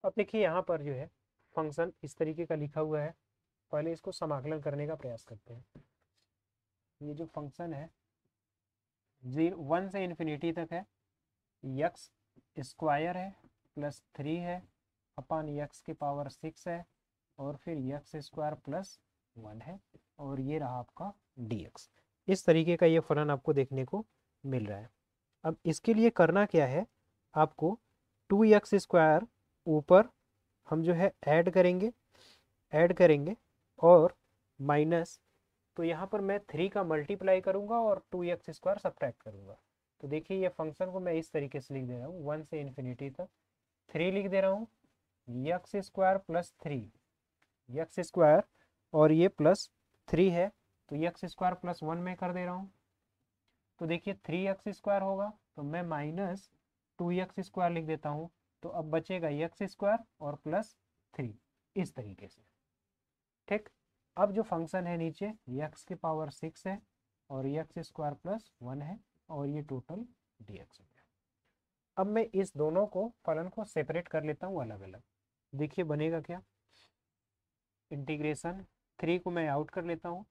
अब देखिए यहाँ पर जो है फंक्शन इस तरीके का लिखा हुआ है, पहले इसको समाकलन करने का प्रयास करते हैं। ये जो फंक्शन है 1 से इन्फिनिटी तक है, यक्स स्क्वायर है प्लस 3 है अपान यक्स के पावर 6 है, और फिर यक्स स्क्वायर प्लस 1 है, और ये रहा आपका dx। इस तरीके का ये फलन आपको देखने को मिल रहा है। अब इसके लिए करना क्या है, आपको 2x स्क्वायर ऊपर हम जो है ऐड करेंगे और माइनस, तो यहाँ पर मैं 3 का मल्टीप्लाई करूँगा और 2x स्क्वायर सब्ट्रैक्ट करूँगा। तो देखिए ये फंक्शन को मैं इस तरीके से लिख दे रहा हूँ, 1 से इन्फिनिटी तक 3 लिख दे रहा हूँ, x square plus 3, x square और ये प्लस 3 है, तो यक्स स्क्वायर प्लस 1 में कर दे रहा हूँ। तो देखिए 3x स्क्वायर होगा, तो मैं माइनस 2x स्क्वायर लिख देता हूँ, तो अब बचेगा यक्स स्क्वायर और प्लस 3, इस तरीके से। ठीक, अब जो फंक्शन है नीचे यक्स के पावर 6 है और यक्स स्क्वायर प्लस 1 है, और ये टोटल dx हो गया। अब मैं इस दोनों को फलन को सेपरेट कर लेता हूँ अलग अलग। देखिए बनेगा क्या, इंटीग्रेशन 3 को मैं आउट कर लेता हूँ,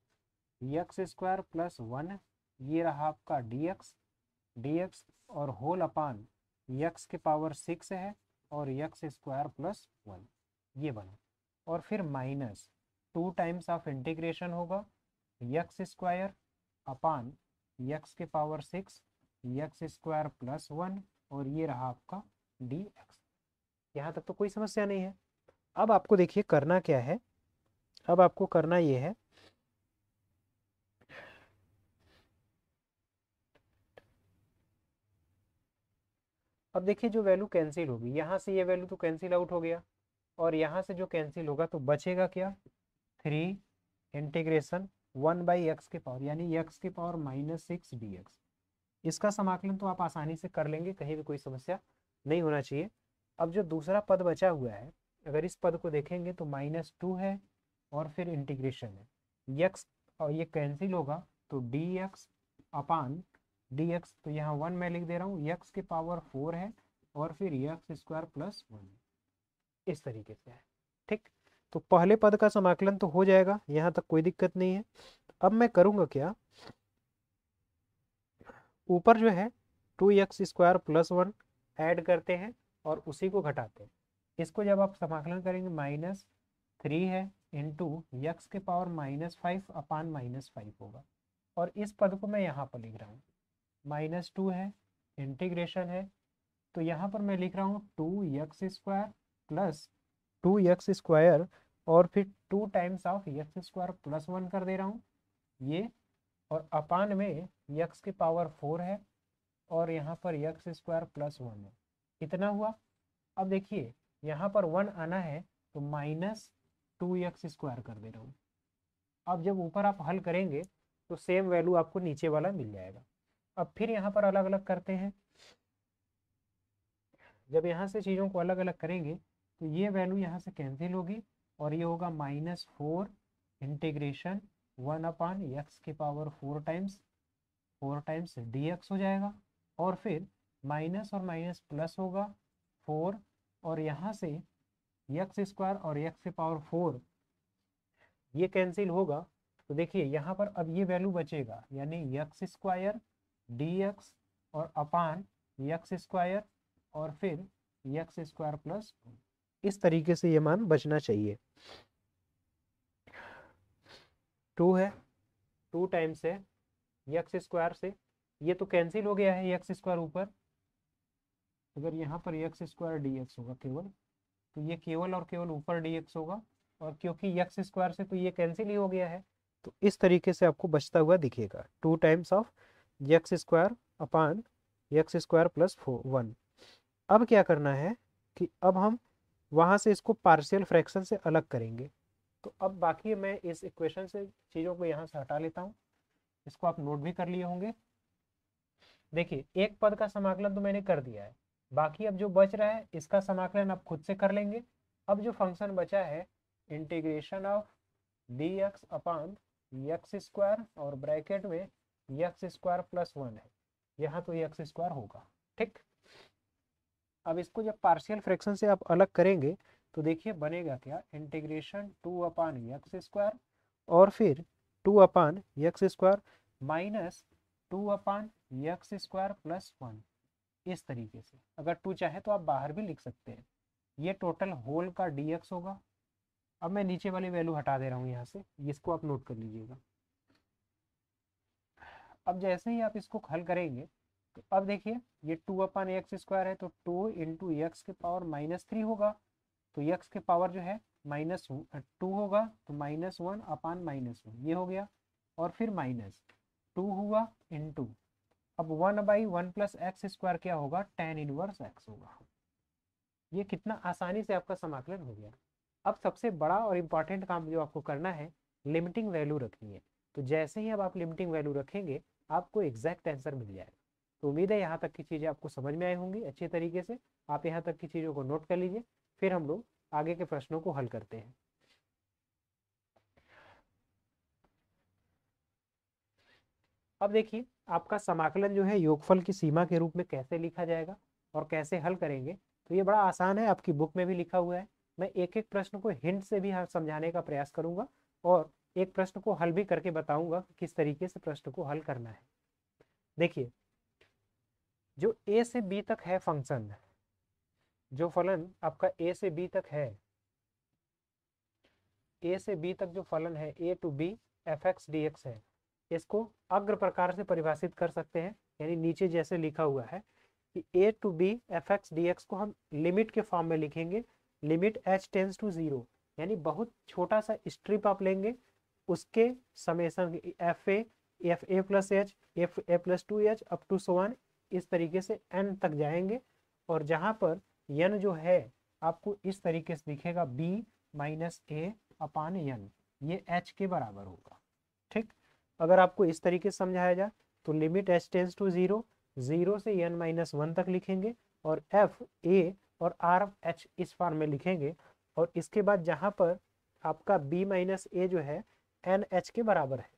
यक्स स्क्वायर प्लस 1, ये रहा आपका dx और होल अपान यक्स के पावर 6 है और यक्स स्क्वायर प्लस 1, ये बना, और फिर माइनस 2 टाइम्स ऑफ इंटीग्रेशन होगा, यक्स स्क्वायर अपान यक्स के पावर 6 यक्स स्क्वायर प्लस 1 और ये रहा आपका dx। यहाँ तक तो कोई समस्या नहीं है। अब आपको देखिए करना क्या है, अब आपको करना ये है, अब देखिए जो वैल्यू कैंसिल होगी, यहाँ से ये वैल्यू तो कैंसिल आउट हो गया, और यहाँ से जो कैंसिल होगा तो बचेगा क्या, 3 इंटीग्रेशन 1/x के पावर, यानी x के पावर -6 dx। इसका समाकलन तो आप आसानी से कर लेंगे, कहीं भी कोई समस्या नहीं होना चाहिए। अब जो दूसरा पद बचा हुआ है, अगर इस पद को देखेंगे तो -2 है और फिर इंटीग्रेशन है x, और ये कैंसिल होगा तो dx अपान dx, तो यहाँ 1 मैं लिख दे रहा हूँ, x के पावर 4 है और फिर x² + 1 इस तरीके से है। ठीक, तो पहले पद का समाकलन तो हो जाएगा, यहाँ तक कोई दिक्कत नहीं है। अब मैं करूँगा क्या, ऊपर जो है 2x² + 1 ऐड करते हैं और उसी को घटाते हैं। इसको जब आप समाकलन करेंगे -3 है इंटू x के पावर -5 अपान -5 होगा, और इस पद को मैं यहाँ पर लिख रहा हूँ, -2 है, इंटीग्रेशन है, तो यहाँ पर मैं लिख रहा हूँ 2x² + 2x² और फिर 2 टाइम्स ऑफ x² + 1 कर दे रहा हूँ ये, और अपान में x के पावर 4 है और यहाँ पर x² + 1 है। कितना हुआ, अब देखिए यहाँ पर 1 आना है तो -2x² कर दे रहा हूँ। अब जब ऊपर आप हल करेंगे तो सेम वैल्यू आपको नीचे वाला मिल जाएगा। अब फिर यहाँ पर अलग अलग करते हैं, जब यहाँ से चीज़ों को अलग अलग करेंगे तो ये वैल्यू यहाँ से कैंसिल होगी और ये होगा -4 इंटीग्रेशन 1/x के पावर 4 टाइम्स dx हो जाएगा, और फिर माइनस और माइनस प्लस होगा 4, और यहाँ से x² और x के पावर 4 ये कैंसिल होगा, तो देखिए यहाँ पर अब ये वैल्यू बचेगा, यानी x² dx और अपान x² और फिर x² + इस तरीके से ये मान बचना चाहिए। 2 है, 2 टाइम्स है x² से, ये तो कैंसिल हो गया है x² ऊपर, अगर यहाँ पर x² dx होगा केवल, तो ये केवल और केवल ऊपर dx होगा, और क्योंकि x² से तो ये कैंसिल ही हो गया है, तो इस तरीके से आपको बचता हुआ दिखेगा 2 times of x² upon x² + 1। अब क्या करना है कि अब हम वहाँ से इसको पार्शियल फ्रैक्शन से अलग करेंगे, तो अब बाकी मैं इस इक्वेशन से चीज़ों को यहाँ से हटा लेता हूँ, इसको आप नोट भी कर लिए होंगे। देखिए एक पद का समाकलन तो मैंने कर दिया है, बाकी अब जो बच रहा है इसका समाकलन आप खुद से कर लेंगे। अब जो फंक्शन बचा है integration of dx upon x² और ब्रैकेट में x² + 1 है, यहाँ तो x² होगा। ठीक, अब इसको जब पार्शियल फ्रैक्शन से आप अलग करेंगे तो देखिए बनेगा क्या, इंटीग्रेशन 2/x² और फिर 2/x² माइनस 2/x² + 1 इस तरीके से। अगर 2 चाहे तो आप बाहर भी लिख सकते हैं, ये टोटल होल का dx होगा। अब मैं नीचे वाली वैल्यू हटा दे रहा हूँ यहाँ से, इसको आप नोट कर लीजिएगा। अब जैसे ही आप इसको हल करेंगे तो अब देखिए ये 2/x² है तो 2 इंटू एक्स के पावर -3 होगा, तो x के पावर जो है -2 होगा, तो -1 अपान -1 ये हो गया, और फिर -2 हुआ इंटू, अब 1/1 + x² क्या होगा, tan 1x होगा। ये कितना आसानी से आपका समाकलन हो गया। अब सबसे बड़ा और इम्पॉर्टेंट काम जो आपको करना है, लिमिटिंग वैल्यू रखनी है। तो जैसे ही अब आप लिमिटिंग वैल्यू रखेंगे आपको एग्जैक्ट आंसर मिल जाएगा। तो उम्मीद है यहाँ तक की चीज़ें आपको समझ में आई होंगी अच्छे तरीके से। आप यहाँ तक की चीज़ों को नोट कर लीजिए, फिर हम लोग आगे के प्रश्नों को हल करते हैं। अब देखिए आपका समाकलन जो है योगफल की सीमा के रूप में कैसे लिखा जाएगा और कैसे हल करेंगे, तो ये बड़ा आसान है, आपकी बुक में भी लिखा हुआ है। मैं एक एक प्रश्न को हिंट से भी समझाने का प्रयास करूंगा और एक प्रश्न को हल भी करके बताऊंगा कि किस तरीके से प्रश्न को हल करना है। देखिए जो ए से बी तक है फंक्शन, जो फलन आपका ए से बी तक है, ए से बी तक जो फलन है ए टू बी f(x) dx है, इसको अग्र प्रकार से परिभाषित कर सकते हैं, यानी नीचे जैसे लिखा हुआ है कि a to b f x d x को हम लिमिट के फॉर्म में लिखेंगे, लिमिट h टेंस टू 0, यानी बहुत छोटा सा स्ट्रिप आप लेंगे, उसके summation f a plus h, f a plus 2h up to so on, इस तरीके से n तक जाएंगे। और जहां पर n जो है आपको इस तरीके से दिखेगा b माइनस ए अपान n, ये h के बराबर होगा। ठीक, अगर आपको इस तरीके से समझाया जाए तो लिमिट h टेंस टू 0, 0 से n माइनस 1 तक लिखेंगे, और f a और r h इस फॉर्म में लिखेंगे। और इसके बाद जहां पर आपका b माइनस ए जो है n h के बराबर है।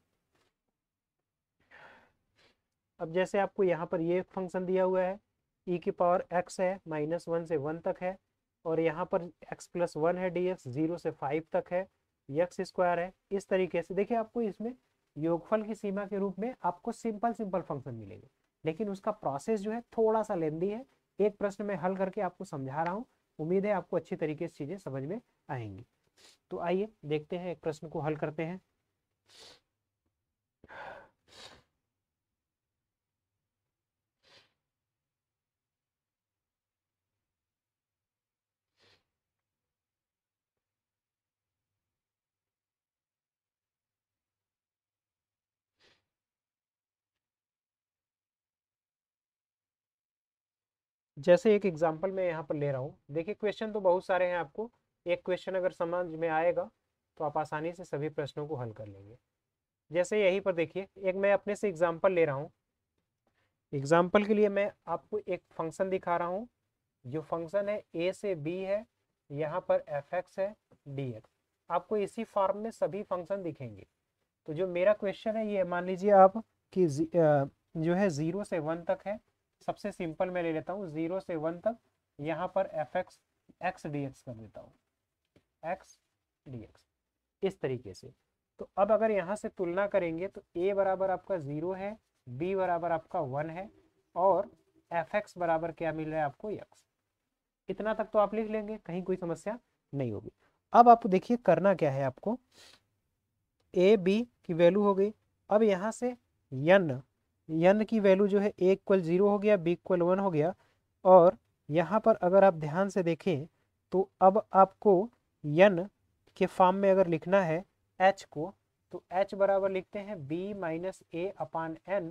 अब जैसे आपको यहाँ पर ये फंक्शन दिया हुआ है, e की पावर x है, -1 से 1 तक है, और यहाँ पर x प्लस 1 है dx, 0 से 5 तक है, x स्क्वायर है। इस तरीके से देखिए आपको इसमें योगफल की सीमा के रूप में आपको सिंपल सिंपल फंक्शन मिलेंगे, लेकिन उसका प्रोसेस जो है थोड़ा सा लेंदी है। एक प्रश्न में हल करके आपको समझा रहा हूँ, उम्मीद है आपको अच्छी तरीके से चीजें समझ में आएंगी। तो आइए देखते हैं, एक प्रश्न को हल करते हैं। जैसे एक एग्जांपल मैं यहाँ पर ले रहा हूँ, देखिए क्वेश्चन तो बहुत सारे हैं, आपको एक क्वेश्चन अगर समझ में आएगा तो आप आसानी से सभी प्रश्नों को हल कर लेंगे। जैसे यहीं पर देखिए, एक मैं अपने से एग्जांपल ले रहा हूँ। एग्जांपल के लिए मैं आपको एक फंक्शन दिखा रहा हूँ, जो फंक्शन है a से b है, यहाँ पर एफ एक्स है dx। आपको इसी फॉर्म में सभी फंक्शन दिखेंगे। तो जो मेरा क्वेश्चन है ये मान लीजिए आप कि जो है 0 से 1 तक है। सबसे सिंपल मैं ले लेता हूँ 0 से 1 तक, यहाँ पर F x x d x कर देता हूँ, एक्स डी एक्स इस तरीके से। तो अब अगर यहाँ से तुलना करेंगे तो a बराबर आपका 0 है, b बराबर आपका 1 है, और एफ एक्स बराबर क्या मिल रहा है आपको x। इतना तक तो आप लिख लेंगे, कहीं कोई समस्या नहीं होगी। अब आप देखिए करना क्या है आपको, ए बी की वैल्यू हो गई। अब यहाँ से यन की वैल्यू जो है a इक्वल 0 हो गया, b इक्वल 1 हो गया। और यहाँ पर अगर आप ध्यान से देखें तो अब आपको यन के फॉर्म में अगर लिखना है h को, तो h बराबर लिखते हैं b माइनस ए अपान एन।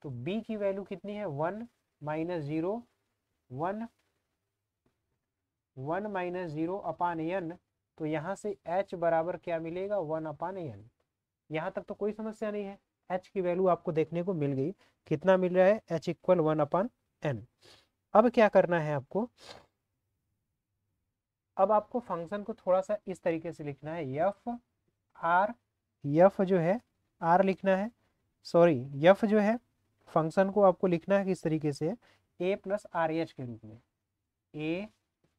तो b की वैल्यू कितनी है 1 माइनस 0, 1 माइनस 0 अपान एन। तो यहाँ से h बराबर क्या मिलेगा 1 अपान एन। यहाँ तक तो कोई समस्या नहीं है, h की वैल्यू आपको देखने को मिल गई। कितना मिल रहा है h इक्वल 1 अपान एन। अब क्या करना है आपको, अब आपको फंक्शन को थोड़ा सा इस तरीके से लिखना है, यफ आर, यफ जो है आर लिखना है, सॉरी यफ जो है फंक्शन को आपको लिखना है किस तरीके से, ए प्लस आर एच के रूप में। ए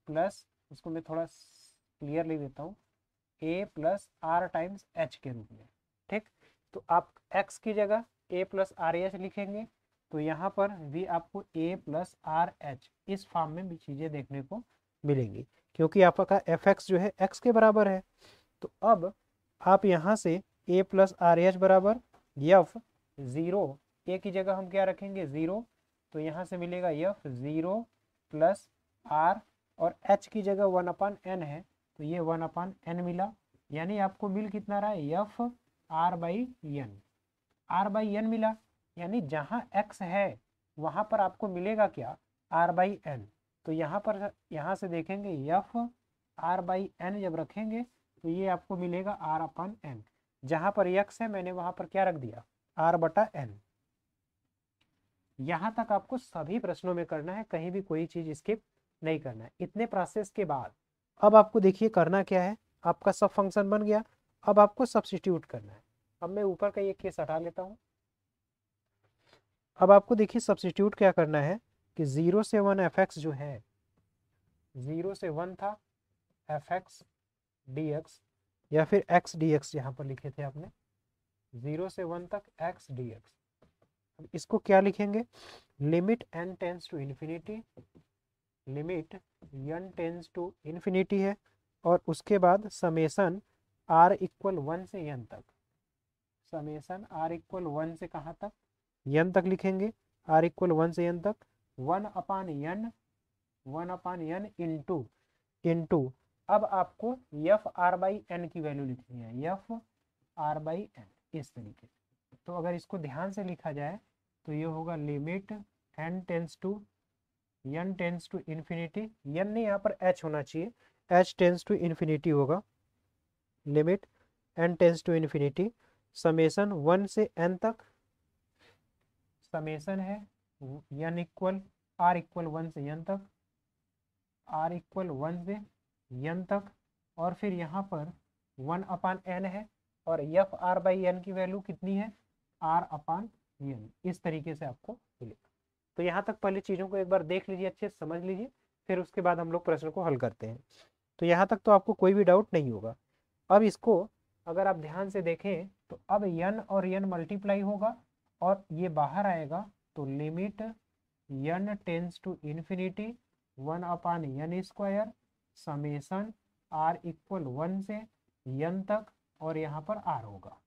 प्लस, उसको मैं थोड़ा क्लियर लिख देता हूँ, ए प्लस आर टाइम्स एच के रूप में। ठीक, तो आप x की जगह a प्लस आर एच लिखेंगे, तो यहाँ पर भी आपको a प्लस आर एच इस फॉर्म में भी चीज़ें देखने को मिलेंगी, क्योंकि आपका एफ एक्स जो है x के बराबर है। तो अब आप यहाँ से a प्लस आर एच बराबर यफ 0, a की जगह हम क्या रखेंगे 0, तो यहाँ से मिलेगा यफ 0 प्लस आर, और h की जगह 1 अपान एन है, तो ये 1 अपान एन मिला। यानी आपको मिल कितना रहा है f r by n, r by n मिला। यानी जहाँ x है वहाँ पर आपको मिलेगा क्या आर बाई एन। तो यहाँ पर यहाँ से देखेंगे यफ आर बाई एन जब रखेंगे तो ये आपको मिलेगा आर अपान एन। जहाँ पर x है मैंने वहाँ पर क्या रख दिया आर बटा एन। यहाँ तक आपको सभी प्रश्नों में करना है, कहीं भी कोई चीज स्किप नहीं करना है। इतने प्रोसेस के बाद अब आपको देखिए करना क्या है, आपका सब फंक्शन बन गया, अब आपको सब्स्टिट्यूट करना है। अब मैं ऊपर का ये केस हटा लेता हूँ। अब आपको देखिए सब्स्टिट्यूट क्या करना है कि 0 से 1 एफ एक्स जो है, 0 से 1 था एफ एक्स डी एक्स, या फिर एक्स डी एक्स यहाँ पर लिखे थे आपने, 0 से 1 तक एक्स डी एक्स। अब इसको क्या लिखेंगे, limit n tends to infinity, limit n tends to infinity है, और उसके बाद समेसन आर इक्वल 1 से एन तक, समेसन आर इक्वल 1 से कहाँ तक एन तक लिखेंगे, आर इक्वल 1 से एन तक। 1/n इंटू अब आपको एफ आर बाई एन की वैल्यू लिखनी है, एफ आर बाई एन, इस तरीके से। तो अगर इसको ध्यान से लिखा जाए तो ये होगा limit n tends to infinity, n नहीं यहाँ पर h होना चाहिए, h टेंस टू इन्फिनिटी होगा, limit n tends to infinity summation 1 से n तक, समेशन है n इक्वल r इक्वल 1 से n तक, r इक्वल 1 से n तक, और फिर यहाँ पर 1/n है और एफ आर बाई एन की वैल्यू कितनी है, r/n, इस तरीके से आपको मिलेगा। तो यहाँ तक पहले चीज़ों को एक बार देख लीजिए, अच्छे से समझ लीजिए, फिर उसके बाद हम लोग प्रश्न को हल करते हैं। तो यहाँ तक तो आपको कोई भी डाउट नहीं होगा। अब इसको अगर आप ध्यान से देखें तो अब n और n मल्टीप्लाई होगा और ये बाहर आएगा, तो limit n tends to infinity 1/n² summation r equal 1 से n तक, और यहाँ पर r होगा,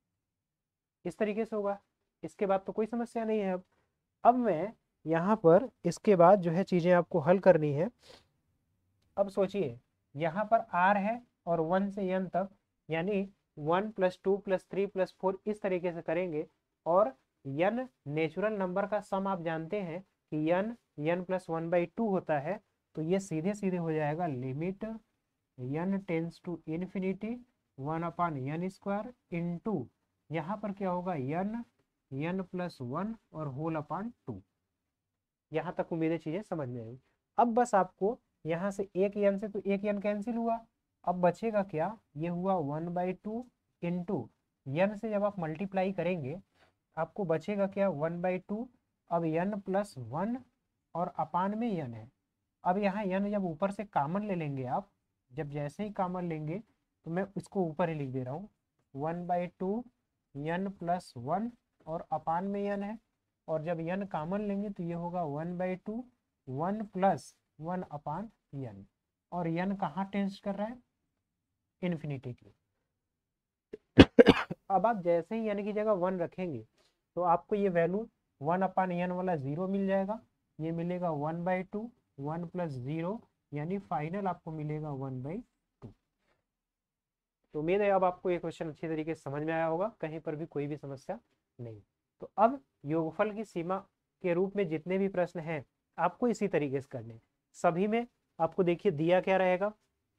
इस तरीके से होगा। इसके बाद तो कोई समस्या नहीं है। अब मैं यहाँ पर इसके बाद जो है चीज़ें आपको हल करनी है। अब सोचिए यहाँ पर r है और 1 से n तक, यानी 1 + 2 + 3 + 4 इस तरीके से करेंगे, और n नेचुरल नंबर का सम आप जानते हैं कि n + 1/2 होता है, तो ये सीधे सीधे हो जाएगा limit n tends to infinity 1/n² into यहाँ पर क्या होगा n + 1 और होल/2। यहाँ तक उम्मीद है चीजें समझ में आई। अब बस आपको यहाँ से एक n से तो एक n कैंसिल हुआ, अब बचेगा क्या, ये हुआ 1/2 इंटू n से जब आप मल्टीप्लाई करेंगे आपको बचेगा क्या, 1/2, अब n + 1 और अपान में n है। अब यहाँ n जब ऊपर से कॉमन ले लेंगे आप, जब जैसे ही कॉमन लेंगे तो मैं इसको ऊपर ही लिख दे रहा हूँ, 1/2 n + 1 और अपान में n है, और जब n कॉमन लेंगे तो ये होगा 1/2 1 + 1/n, और n कहाँ टेंस कर रहा है, इन्फिनिटी की। अब आप जैसे ही n की जगह 1 रखेंगे तो आपको ये वैल्यू 1/n वाला 0 मिल जाएगा, ये मिलेगा 1/2 1 + 0, यानी फाइनल आपको मिलेगा 1/2। तो उम्मीद है अब आपको ये क्वेश्चन अच्छी तरीके से समझ में आया होगा, कहीं पर भी कोई भी समस्या नहीं। तो अब योगफल की सीमा के रूप में जितने भी प्रश्न हैं आपको इसी तरीके से करने, सभी में आपको देखिए दिया क्या रहेगा,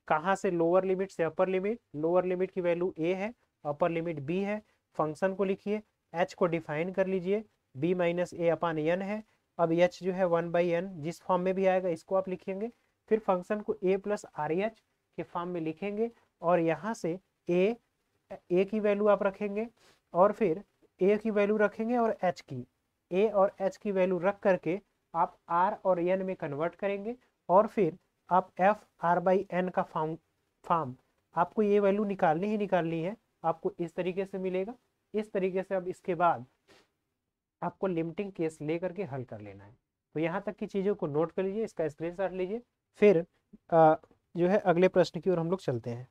कहाँ से लोअर लिमिट से अपर लिमिट, लोअर लिमिट की वैल्यू a है, अपर लिमिट b है, फंक्शन को लिखिए, h को डिफाइन कर लीजिए, b - a/n है। अब h जो है 1/n जिस फॉर्म में भी आएगा इसको आप लिखेंगे, फिर फंक्शन को a + rh के फॉर्म में लिखेंगे, और यहाँ से a की वैल्यू आप रखेंगे, और फिर a की वैल्यू रखेंगे और h की, a और h की वैल्यू रख करके आप r और n में कन्वर्ट करेंगे, और फिर आप एफ आर बाई एन का फॉर्म आपको ये वैल्यू निकालनी ही निकालनी है, आपको इस तरीके से मिलेगा। इस तरीके से अब इसके बाद आपको लिमिटिंग केस लेकर के हल कर लेना है। तो यहाँ तक की चीज़ों को नोट कर लीजिए, इसका स्क्रीनशॉट लीजिए, फिर जो है अगले प्रश्न की ओर हम लोग चलते हैं।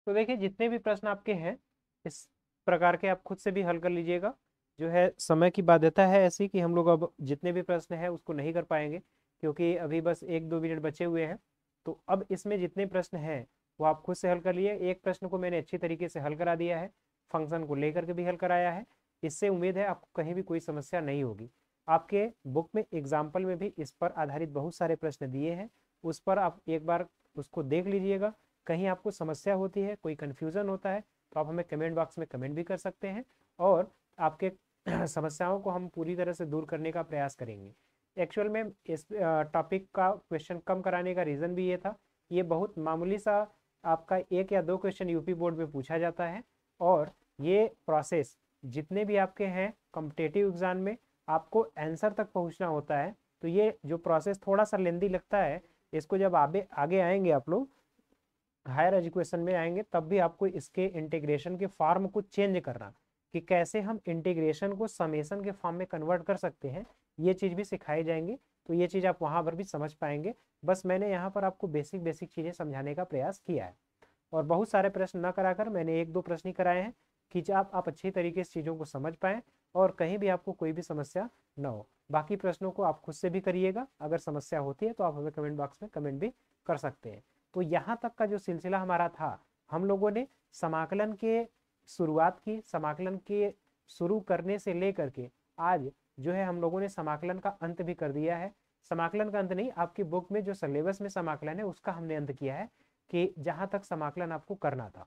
तो देखिए जितने भी प्रश्न आपके हैं इस प्रकार के आप खुद से भी हल कर लीजिएगा। जो है समय की बाध्यता है ऐसी कि हम लोग अब जितने भी प्रश्न हैं उसको नहीं कर पाएंगे, क्योंकि अभी बस 1-2 मिनट बचे हुए हैं। तो अब इसमें जितने प्रश्न हैं वो आप खुद से हल कर लिए। एक प्रश्न को मैंने अच्छी तरीके से हल करा दिया है, फंक्शन को लेकर के भी हल कराया है। इससे उम्मीद है आपको कहीं भी कोई समस्या नहीं होगी। आपके बुक में एग्जाम्पल में भी इस पर आधारित बहुत सारे प्रश्न दिए हैं, उस पर आप एक बार उसको देख लीजिएगा। कहीं आपको समस्या होती है, कोई कन्फ्यूज़न होता है, तो आप हमें कमेंट बॉक्स में कमेंट भी कर सकते हैं और आपके समस्याओं को हम पूरी तरह से दूर करने का प्रयास करेंगे। एक्चुअल में इस टॉपिक का क्वेश्चन कम कराने का रीज़न भी ये था, ये बहुत मामूली सा आपका 1 या 2 क्वेश्चन यूपी बोर्ड में पूछा जाता है और ये प्रोसेस जितने भी आपके हैं कॉम्पिटिटिव एग्जाम में आपको आंसर तक पहुंचना होता है। तो ये जो प्रोसेस थोड़ा सा लेंदी लगता है, इसको जब आगे आगे आएंगे आप लोग हायर एजुकेशन में आएंगे तब भी आपको इसके इंटीग्रेशन के फॉर्म को चेंज करना, कि कैसे हम इंटीग्रेशन को समेशन के फॉर्म में कन्वर्ट कर सकते हैं, ये चीज़ भी सिखाई जाएंगी। तो ये चीज़ आप वहाँ पर भी समझ पाएंगे। बस मैंने यहाँ पर आपको बेसिक बेसिक चीज़ें समझाने का प्रयास किया है और बहुत सारे प्रश्न न कराकर मैंने 1-2 प्रश्न ही कराए हैं कि आप अच्छी तरीके से चीज़ों को समझ पाएँ और कहीं भी आपको कोई भी समस्या न हो। बाकी प्रश्नों को आप खुद से भी करिएगा, अगर समस्या होती है तो आप हमें कमेंट बॉक्स में कमेंट भी कर सकते हैं। तो यहाँ तक का जो सिलसिला हमारा था, हम लोगों ने समाकलन के शुरुआत की, समाकलन के शुरू करने से लेकर के आज जो है हम लोगों ने समाकलन का अंत भी कर दिया है। समाकलन का अंत नहीं, आपकी बुक में जो सिलेबस में समाकलन है उसका हमने अंत किया है कि जहां तक समाकलन आपको करना था।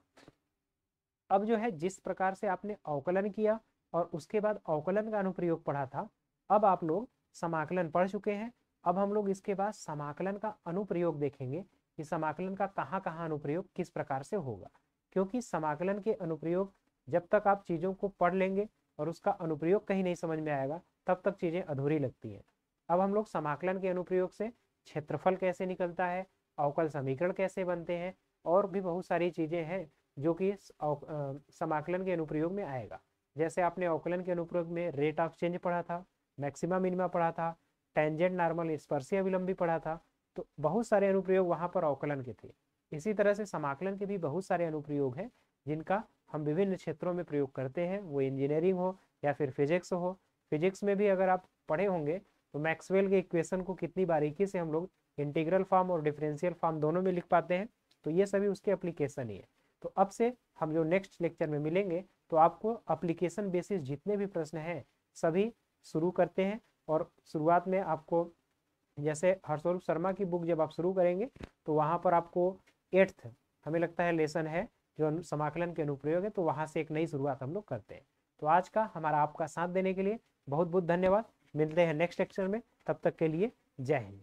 अब जो है जिस प्रकार से आपने अवकलन किया और उसके बाद अवकलन का अनुप्रयोग पढ़ा था, अब आप लोग समाकलन पढ़ चुके हैं। अब हम लोग इसके बाद समाकलन का अनुप्रयोग देखेंगे कि समाकलन का कहाँ कहाँ अनुप्रयोग किस प्रकार से होगा, क्योंकि समाकलन के अनुप्रयोग जब तक आप चीज़ों को पढ़ लेंगे और उसका अनुप्रयोग कहीं नहीं समझ में आएगा तब तक चीज़ें अधूरी लगती हैं। अब हम लोग समाकलन के अनुप्रयोग से क्षेत्रफल कैसे निकलता है, अवकल समीकरण कैसे बनते हैं और भी बहुत सारी चीज़ें हैं जो कि समाकलन के अनुप्रयोग में आएगा। जैसे आपने अवकलन के अनुप्रयोग में रेट ऑफ चेंज पढ़ा था, मैक्सिमा मिनिमा पढ़ा था, टेंजेंट नॉर्मल स्पर्शीय विलंब भी पढ़ा था। तो बहुत सारे अनुप्रयोग वहाँ पर अवकलन के थे। इसी तरह से समाकलन के भी बहुत सारे अनुप्रयोग हैं जिनका हम विभिन्न क्षेत्रों में प्रयोग करते हैं, वो इंजीनियरिंग हो या फिर फिजिक्स हो। फिजिक्स में भी अगर आप पढ़े होंगे तो मैक्सवेल के इक्वेशन को कितनी बारीकी से हम लोग इंटीग्रल फॉर्म और डिफरेंशियल फॉर्म दोनों में लिख पाते हैं, तो ये सभी उसके एप्लीकेशन ही है। तो अब से हम जो नेक्स्ट लेक्चर में मिलेंगे तो आपको एप्लीकेशन बेसिस जितने भी प्रश्न हैं सभी शुरू करते हैं। और शुरुआत में आपको जैसे हर्षोल्फ शर्मा की बुक जब आप शुरू करेंगे तो वहाँ पर आपको 8th हमें लगता है लेसन है जो समाकलन के अनुप्रयोग है, तो वहाँ से एक नई शुरुआत हम लोग करते हैं। तो आज का हमारा आपका साथ देने के लिए बहुत बहुत धन्यवाद। मिलते हैं नेक्स्ट लेक्चर में, तब तक के लिए जय हिंद।